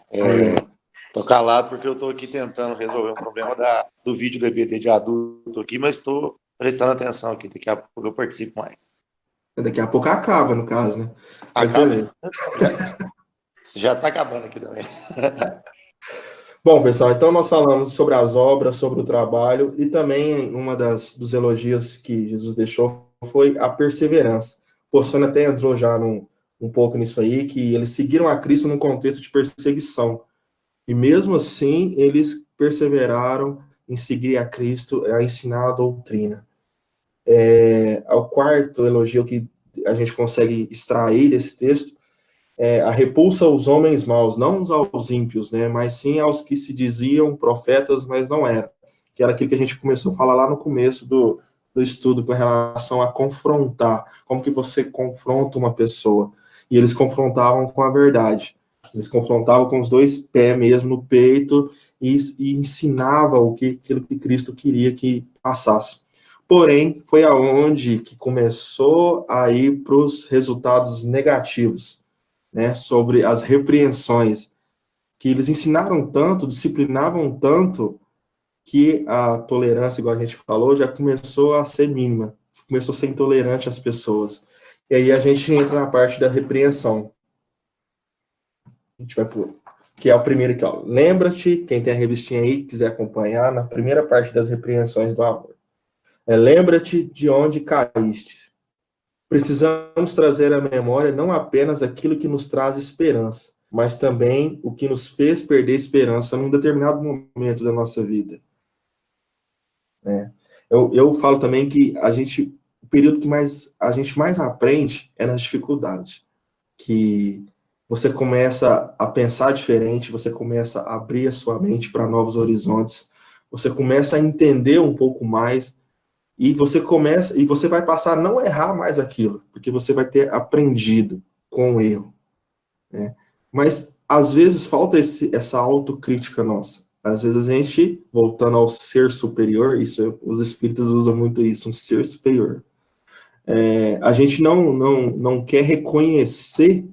Tô calado porque eu tô aqui tentando resolver um problema do vídeo DVD de adulto aqui, mas tô prestando atenção aqui. Daqui a pouco eu participo mais. Daqui a pouco acaba, no caso, né? Mas Acaba. beleza. Já tá acabando aqui também. Bom, pessoal, então nós falamos sobre as obras, sobre o trabalho, e também uma dos elogios que Jesus deixou foi a perseverança. O Poçano até entrou já um pouco nisso aí, que eles seguiram a Cristo num contexto de perseguição. E mesmo assim, eles perseveraram em seguir a Cristo, a ensinar a doutrina. O quarto elogio que a gente consegue extrair desse texto é a repulsa aos homens maus, não aos ímpios, né, mas sim aos que se diziam profetas, mas não eram, que era aquilo que a gente começou a falar lá no começo do estudo com relação a confrontar, como que você confronta uma pessoa, e eles confrontavam com a verdade, eles confrontavam com os dois pés mesmo no peito, e ensinava aquilo que Cristo queria que passasse. Porém, foi aonde que começou a ir para os resultados negativos, né, sobre as repreensões, que eles ensinaram tanto, disciplinavam tanto, que a tolerância, igual a gente falou, já começou a ser mínima, começou a ser intolerante às pessoas. E aí a gente entra na parte da repreensão. A gente vai por que é o primeiro aqui, ó. Lembra-te, quem tem a revistinha aí, quiser acompanhar, na primeira parte das repreensões do amor. Lembra-te de onde caíste. Precisamos trazer à memória não apenas aquilo que nos traz esperança, mas também o que nos fez perder esperança num determinado momento da nossa vida. Eu falo também que o período que a gente mais aprende é nas dificuldades, que você começa a pensar diferente, você começa a abrir a sua mente para novos horizontes, você começa a entender um pouco mais, e você vai passar a não errar mais aquilo, porque você vai ter aprendido com o erro, né? Mas às vezes falta essa autocrítica nossa. Às vezes a gente, voltando ao ser superior, os espíritas usam muito isso, um ser superior. A gente não quer reconhecer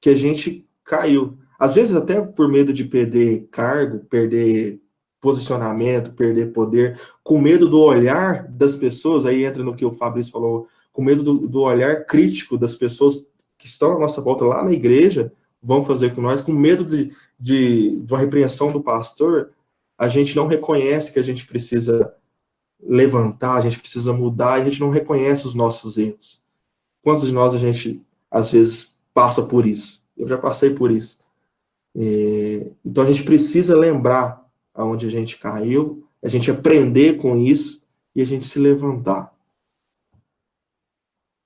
que a gente caiu. Às vezes até por medo de perder cargo, perder posicionamento, perder poder, com medo do olhar das pessoas, aí entra no que o Fabrício falou, com medo do olhar crítico das pessoas que estão à nossa volta lá na igreja, vão fazer com nós, com medo de uma repreensão do pastor, a gente não reconhece que a gente precisa levantar, a gente precisa mudar, a gente não reconhece os nossos erros. Quantos de nós a gente, às vezes, passa por isso? Eu já passei por isso. Então a gente precisa lembrar aonde a gente caiu, a gente aprender com isso e a gente se levantar.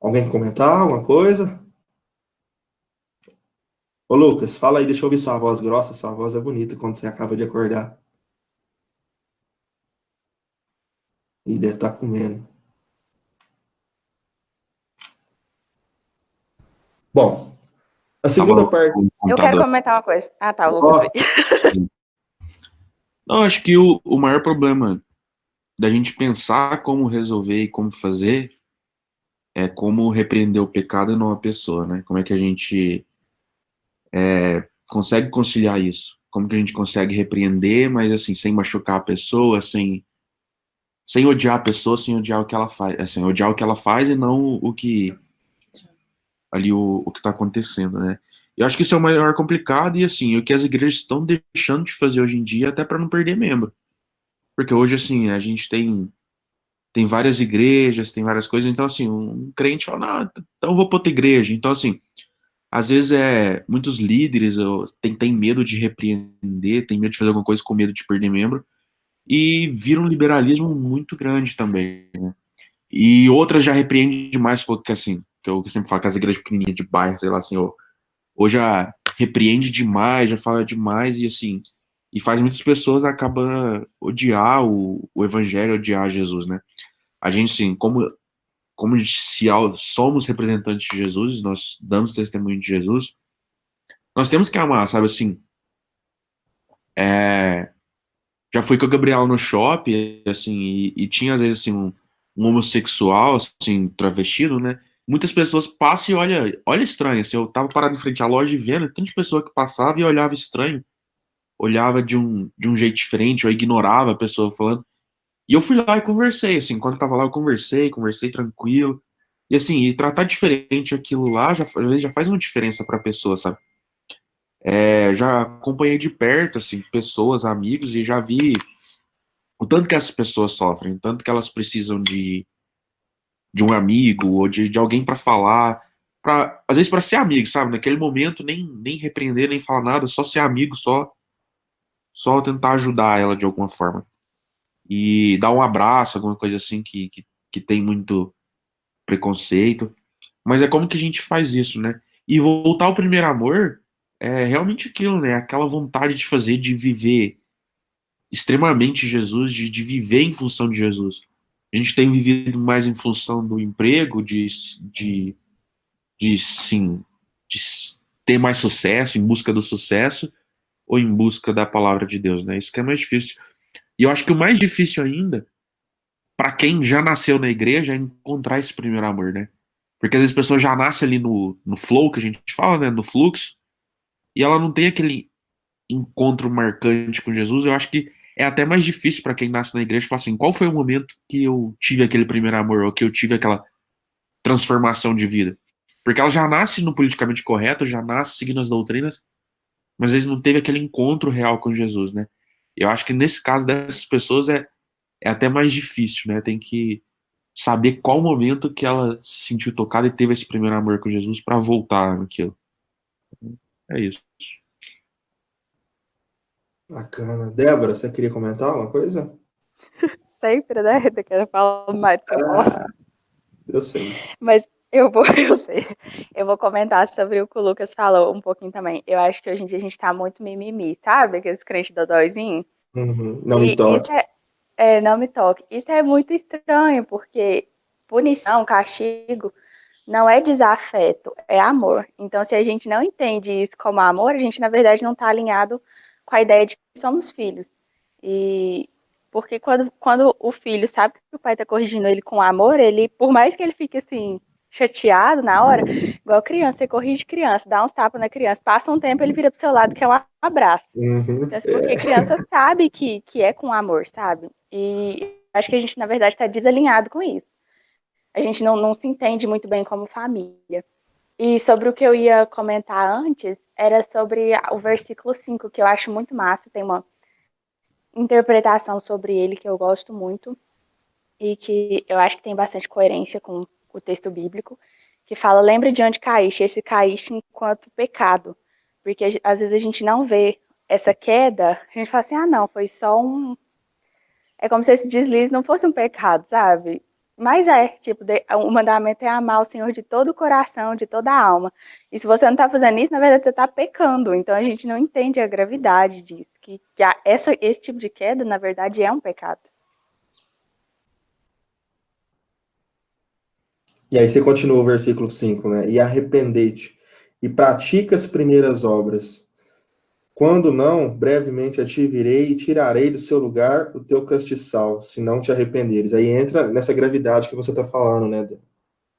Alguém quer comentar alguma coisa? Ô Lucas, fala aí, deixa eu ouvir sua voz grossa, sua voz é bonita quando você acaba de acordar. E deve estar comendo. Bom, a segunda parte... Eu quero comentar uma coisa. Ah, tá, o Lucas veio. Não, acho que o maior problema da gente pensar como resolver e como fazer é como repreender o pecado e não a pessoa, né? Como é que a gente consegue conciliar isso? Como que a gente consegue repreender, mas assim, sem machucar a pessoa, sem odiar a pessoa, sem odiar o que ela faz, assim, odiar o que ela faz e não o que ali o que está acontecendo, né? Eu acho que isso é o maior complicado e assim, o que as igrejas estão deixando de fazer hoje em dia, até para não perder membro. Porque hoje, assim, a gente tem várias igrejas, tem várias coisas, então, assim, um crente fala, não, então eu vou para outra igreja. Então, assim, às vezes muitos líderes têm medo de repreender, tem medo de fazer alguma coisa com medo de perder membro, e vira um liberalismo muito grande também, né? E outras já repreendem demais, porque, assim, que eu sempre falo que as igrejas pequenininhas de bairro, sei lá, assim, ou já repreende demais, já fala demais, e assim, e faz muitas pessoas acabam odiar o evangelho, odiar Jesus, né? A gente, assim, como somos representantes de Jesus, nós damos testemunho de Jesus, nós temos que amar, sabe, assim, já fui com o Gabriel no shopping, assim, e tinha, às vezes, assim, um homossexual, assim, travestido, né? Muitas pessoas passam e olha estranho, assim, eu tava parado em frente à loja e vendo, tanta pessoa que passava e olhava estranho, olhava de um jeito diferente, ou ignorava a pessoa falando. E eu fui lá e conversei, assim, quando eu tava lá eu conversei tranquilo. E assim, e tratar diferente aquilo lá, às vezes já faz uma diferença pra pessoa, sabe? Já acompanhei de perto, assim, pessoas, amigos, e já vi o tanto que essas pessoas sofrem, o tanto que elas precisam de um amigo, ou de alguém pra falar, às vezes pra ser amigo, sabe? Naquele momento, nem repreender, nem falar nada, só ser amigo, só tentar ajudar ela de alguma forma. E dar um abraço, alguma coisa assim que tem muito preconceito. Mas é como que a gente faz isso, né? E voltar ao primeiro amor é realmente aquilo, né? Aquela vontade de fazer, de viver extremamente Jesus, de viver em função de Jesus. A gente tem vivido mais em função do emprego, sim, de ter mais sucesso, em busca do sucesso, ou em busca da palavra de Deus, né? Isso que é mais difícil. E eu acho que o mais difícil ainda, para quem já nasceu na igreja, é encontrar esse primeiro amor, né? Porque às vezes a pessoa já nasce ali no flow, que a gente fala, né? No fluxo, e ela não tem aquele encontro marcante com Jesus. Eu acho que é até mais difícil para quem nasce na igreja falar assim, qual foi o momento que eu tive aquele primeiro amor, ou que eu tive aquela transformação de vida? Porque ela já nasce no politicamente correto, já nasce seguindo as doutrinas, mas às vezes não teve aquele encontro real com Jesus, né? Eu acho que nesse caso dessas pessoas é até mais difícil, né? Tem que saber qual momento que ela se sentiu tocada e teve esse primeiro amor com Jesus para voltar naquilo. É isso. Bacana. Débora, você queria comentar uma coisa? Sempre, né? Eu quero falar mais do que eu posso. Eu sei. Mas eu sei. Eu vou comentar sobre o que o Lucas falou um pouquinho também. Eu acho que hoje em dia a gente tá muito mimimi, sabe? Aqueles crentes dodóizinhos. Uhum. Não me E isso toque. não me toque. Isso é muito estranho, porque punição, castigo, não é desafeto, é amor. Então, se a gente não entende isso como amor, a gente, na verdade, não está alinhado com a ideia de que somos filhos. E porque quando o filho sabe que o pai está corrigindo ele com amor, ele, por mais que ele fique assim, chateado na hora, igual criança, você corrige criança, dá uns tapas na criança, passa um tempo, ele vira pro seu lado, que é um abraço. Uhum. Então, assim, porque criança sabe que é com amor, sabe? E acho que a gente, na verdade, está desalinhado com isso. A gente não se entende muito bem como família. E sobre o que eu ia comentar antes, era sobre o versículo 5 que eu acho muito massa, tem uma interpretação sobre ele que eu gosto muito e que eu acho que tem bastante coerência com o texto bíblico, que fala: lembra de onde caíste, esse caíste enquanto pecado. Porque às vezes a gente não vê essa queda, a gente fala assim, ah não, foi só um... É como se esse deslize não fosse um pecado, sabe? Mas tipo, o mandamento é amar o Senhor de todo o coração, de toda a alma. E se você não está fazendo isso, na verdade você está pecando. Então a gente não entende a gravidade disso, que esse tipo de queda, na verdade, é um pecado. E aí você continua o versículo 5, né? E arrependei-te e pratica as primeiras obras. Quando não, brevemente a te virei e tirarei do seu lugar o teu castiçal, se não te arrependeres. Aí entra nessa gravidade que você está falando, né?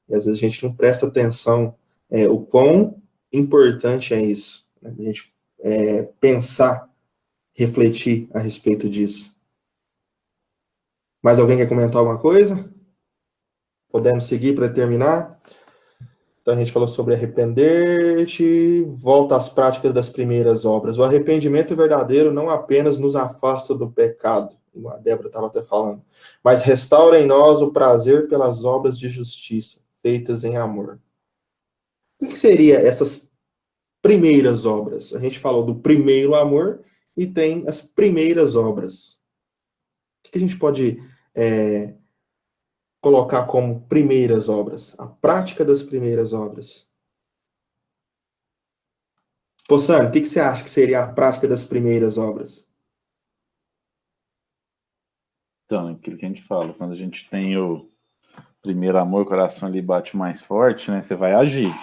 E às vezes a gente não presta atenção o quão importante é isso. Né? A gente pensar, refletir a respeito disso. Mais alguém quer comentar alguma coisa? Podemos seguir para terminar? Então a gente falou sobre arrepender-te, volta às práticas das primeiras obras. O arrependimento verdadeiro não apenas nos afasta do pecado, como a Débora estava até falando, mas restaura em nós o prazer pelas obras de justiça, feitas em amor. O que seria essas primeiras obras? A gente falou do primeiro amor e tem as primeiras obras. O que a gente pode colocar como primeiras obras? A prática das primeiras obras. Poçano, o que você acha que seria a prática das primeiras obras? Então, aquilo que a gente fala, quando a gente tem o primeiro amor, o coração ali bate mais forte, né? Você vai agir.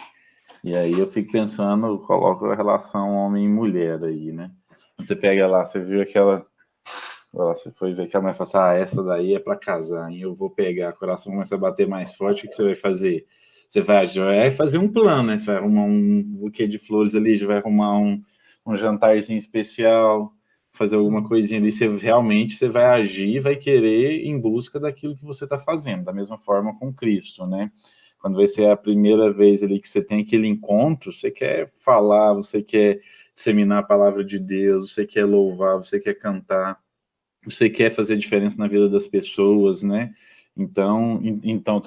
E aí eu fico pensando, coloco a relação homem e mulher aí, né? Você pega lá, você viu aquela. Você foi ver que a mulher fala assim, essa daí é para casar, e eu vou pegar, o coração começa a bater mais forte, o que você vai fazer? Você vai fazer um plano, né? Você vai arrumar um buquê de flores ali, já vai arrumar um jantarzinho especial, fazer alguma coisinha ali, você vai agir, vai querer em busca daquilo que você está fazendo, da mesma forma com Cristo, né? Quando vai ser a primeira vez ali que você tem aquele encontro, você quer falar, você quer disseminar a palavra de Deus, você quer louvar, você quer cantar, você quer fazer diferença na vida das pessoas, né? Então,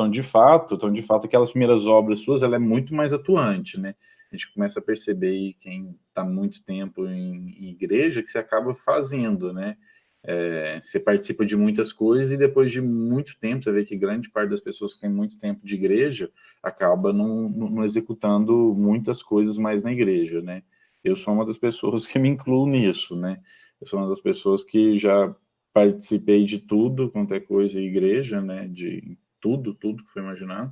de fato, aquelas primeiras obras suas, ela é muito mais atuante, né? A gente começa a perceber aí, quem está muito tempo em igreja, que você acaba fazendo, né? Você participa de muitas coisas e depois de muito tempo, você vê que grande parte das pessoas que tem muito tempo de igreja acaba não executando muitas coisas mais na igreja, né? Eu sou uma das pessoas que me incluo nisso, né? Eu sou uma das pessoas que já participei de tudo quanto é coisa em igreja, né? De tudo que foi imaginar.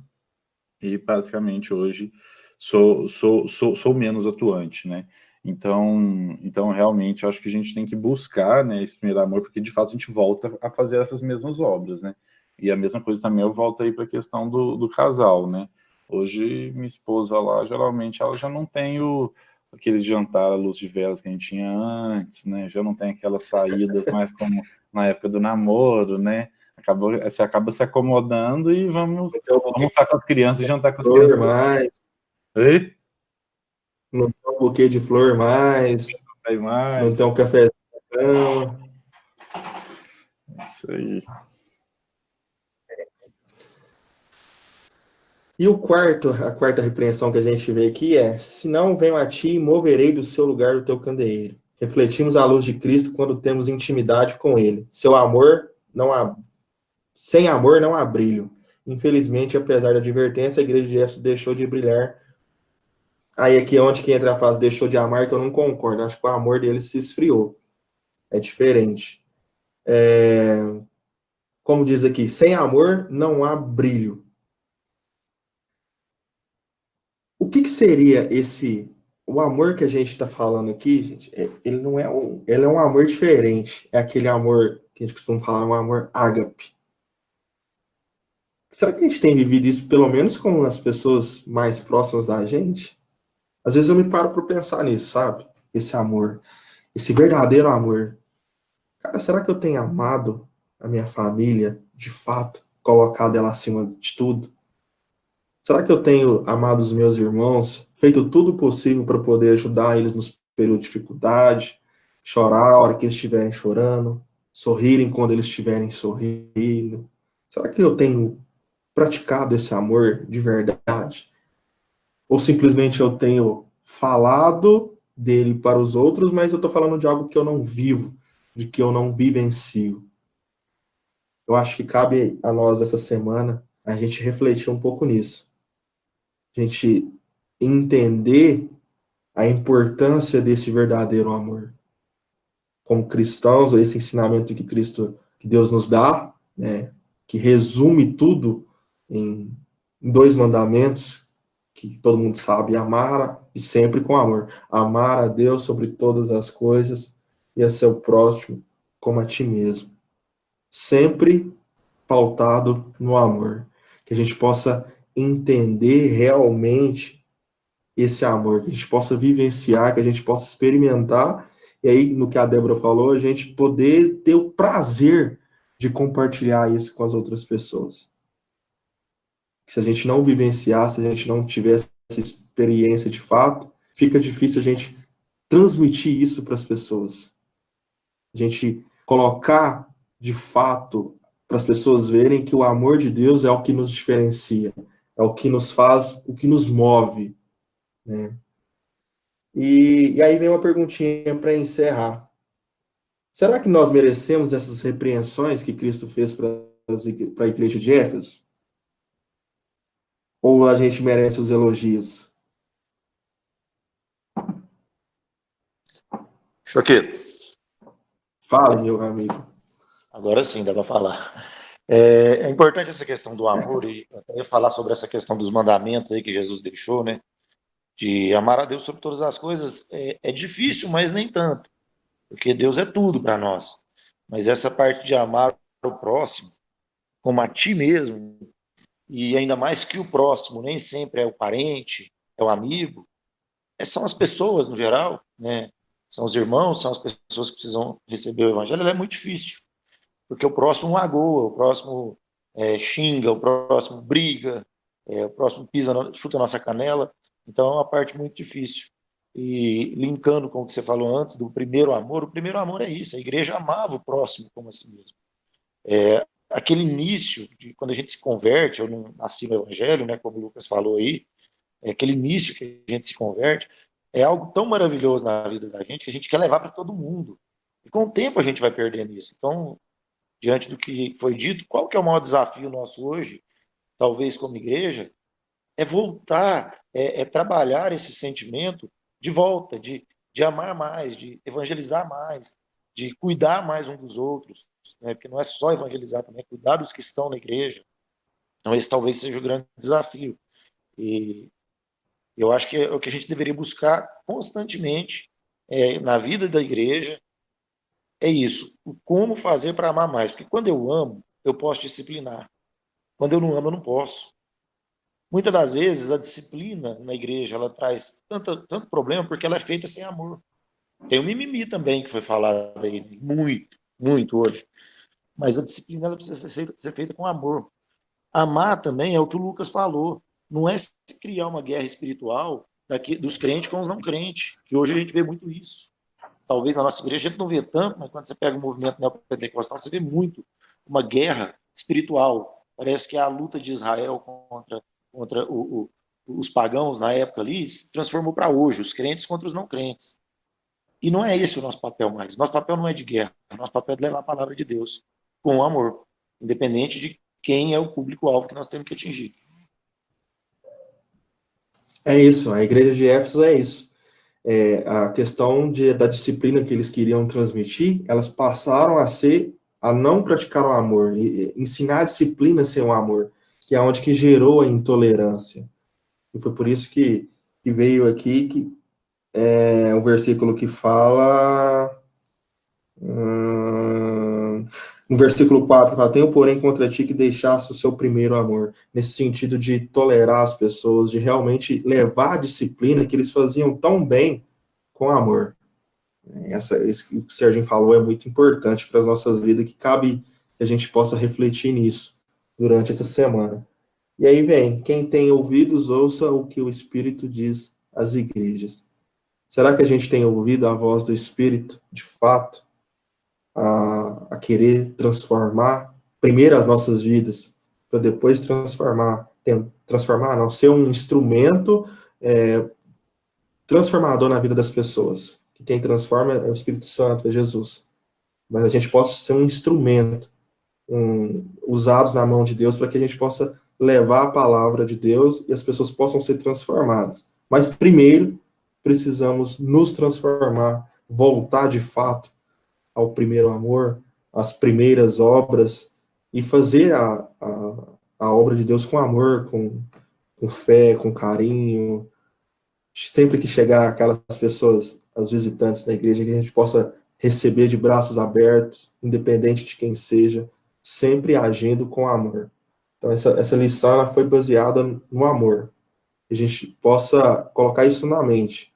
E basicamente hoje sou menos atuante, né? Então realmente eu acho que a gente tem que buscar, né, esse primeiro amor, porque de fato a gente volta a fazer essas mesmas obras, né? E a mesma coisa também eu volto aí para a questão do casal, né? Hoje minha esposa lá, geralmente ela já não tem aquele jantar à luz de velas que a gente tinha antes, né? Já não tem aquelas saídas mais como na época do namoro, né? Você acaba se acomodando e vamos Não tem um buquê almoçar com as crianças e jantar com de as crianças. flor mais, Ei, não tem um buquê de flor mais, aí não mais. tem um café na cama. Isso aí. E a quarta repreensão que a gente vê aqui é: se não venho a ti, moverei do seu lugar o teu candeeiro. Refletimos a luz de Cristo quando temos intimidade com Ele. Seu amor não há, sem amor não há brilho. Infelizmente, apesar da advertência, a igreja de Éfeso deixou de brilhar. Aí aqui é onde que entra a frase deixou de amar, que eu não concordo. Acho que o amor deles se esfriou. É diferente. Como diz aqui, sem amor não há brilho. O que seria o amor que a gente está falando aqui, gente? Ele não é ele é um amor diferente. É aquele amor que a gente costuma falar, um amor ágape. Será que a gente tem vivido isso, pelo menos com as pessoas mais próximas da gente? Às vezes eu me paro para pensar nisso, sabe? Esse amor, esse verdadeiro amor. Cara, será que eu tenho amado a minha família, de fato, colocado ela acima de tudo? Será que eu tenho amado os meus irmãos, feito tudo possível para poder ajudar eles nos períodos de dificuldade, chorar a hora que eles estiverem chorando, sorrirem quando eles estiverem sorrindo? Será que eu tenho praticado esse amor de verdade? Ou simplesmente eu tenho falado dele para os outros, mas eu estou falando de algo que eu não vivo, de que eu não vivencio? Eu acho que cabe a nós essa semana a gente refletir um pouco nisso. A gente entender a importância desse verdadeiro amor. Como cristãos, esse ensinamento que Deus nos dá, né, que resume tudo em dois mandamentos que todo mundo sabe: amar e sempre com amor. Amar a Deus sobre todas as coisas e a seu próximo como a ti mesmo. Sempre pautado no amor. Que a gente possa entender realmente esse amor, que a gente possa vivenciar, que a gente possa experimentar, e aí, no que a Débora falou, a gente poder ter o prazer de compartilhar isso com as outras pessoas. Se a gente não vivenciar, se a gente não tiver essa experiência de fato, fica difícil a gente transmitir isso para as pessoas. A gente colocar de fato para as pessoas verem que o amor de Deus é o que nos diferencia, é o que nos faz, o que nos move, né? E aí vem uma perguntinha para encerrar. Será que nós merecemos essas repreensões que Cristo fez para a igreja de Éfeso? Ou a gente merece os elogios? Isso aqui. Fala, meu amigo. Agora sim, dá para falar. É importante essa questão do amor, e até falar sobre essa questão dos mandamentos aí que Jesus deixou, né? De amar a Deus sobre todas as coisas. É difícil, mas nem tanto, porque Deus é tudo para nós. Mas essa parte de amar o próximo como a ti mesmo, e ainda mais que o próximo, nem sempre é o parente, é o amigo, são as pessoas no geral, né? São os irmãos, são as pessoas que precisam receber o evangelho. Ela é muito difícil, porque o próximo magoa, o próximo xinga, o próximo briga, o próximo chuta a nossa canela. Então é uma parte muito difícil. E linkando com o que você falou antes do primeiro amor, o primeiro amor é isso: a igreja amava o próximo como a si mesmo. Aquele início de quando a gente se converte, eu não nasci no evangelho, né, como o Lucas falou aí, aquele início que a gente se converte, é algo tão maravilhoso na vida da gente que a gente quer levar para todo mundo. E com o tempo a gente vai perdendo isso. Então, diante do que foi dito, qual que é o maior desafio nosso hoje, talvez como igreja, é voltar, é trabalhar esse sentimento de volta, de amar mais, de evangelizar mais, de cuidar mais um dos outros, né? Porque não é só evangelizar também, é cuidar dos que estão na igreja. Então esse talvez seja o grande desafio. E eu acho que é o que a gente deveria buscar constantemente na vida da igreja, é isso, o como fazer para amar mais. Porque quando eu amo, eu posso disciplinar. Quando eu não amo, eu não posso. Muitas das vezes a disciplina na igreja ela traz tanto problema porque ela é feita sem amor. Tem o mimimi também que foi falado aí, né? Muito, muito hoje. Mas a disciplina ela precisa ser feita com amor. Amar também é o que o Lucas falou. Não é se criar uma guerra espiritual dos crentes com os não crentes, que hoje a gente vê muito isso. Talvez na nossa igreja a gente não vê tanto, mas quando você pega o movimento neopentecostal, você vê muito uma guerra espiritual. Parece que a luta de Israel contra os pagãos na época ali se transformou para hoje, os crentes contra os não crentes. E não é esse o nosso papel mais. Nosso papel não é de guerra, nosso papel é de levar a palavra de Deus com amor, independente de quem é o público-alvo que nós temos que atingir. É isso, a igreja de Éfeso é isso. A questão da disciplina que eles queriam transmitir, elas passaram a não praticar o amor, e ensinar a disciplina sem o amor, que é onde que gerou a intolerância. E foi por isso que veio aqui que um versículo que fala no versículo 4, fala, tenho porém contra ti que deixasse o seu primeiro amor, nesse sentido de tolerar as pessoas, de realmente levar a disciplina que eles faziam tão bem com amor. Isso que o Serginho falou é muito importante para as nossas vidas, que cabe que a gente possa refletir nisso durante essa semana. E aí vem, quem tem ouvidos, ouça o que o Espírito diz às igrejas. Será que a gente tem ouvido a voz do Espírito, de fato, a querer transformar primeiro as nossas vidas, para depois não, ser um instrumento transformador na vida das pessoas? Que quem transforma é o Espírito Santo, é Jesus. Mas a gente possa ser um instrumento, usados na mão de Deus, para que a gente possa levar a palavra de Deus e as pessoas possam ser transformadas. Mas primeiro, precisamos nos transformar, voltar de fato ao primeiro amor, às primeiras obras, e fazer a obra de Deus com amor, com fé, com carinho. Sempre que chegar aquelas pessoas, as visitantes da igreja, que a gente possa receber de braços abertos, independente de quem seja, sempre agindo com amor. Então, essa lição ela foi baseada no amor. Que a gente possa colocar isso na mente,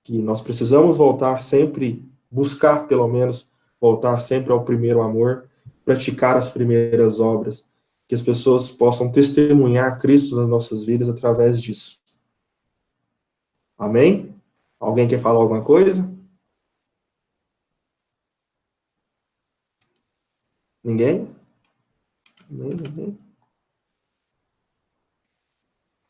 que nós precisamos voltar sempre, buscar pelo menos, voltar sempre ao primeiro amor, praticar as primeiras obras, que as pessoas possam testemunhar Cristo nas nossas vidas através disso. Amém? Alguém quer falar alguma coisa? Ninguém? Ninguém?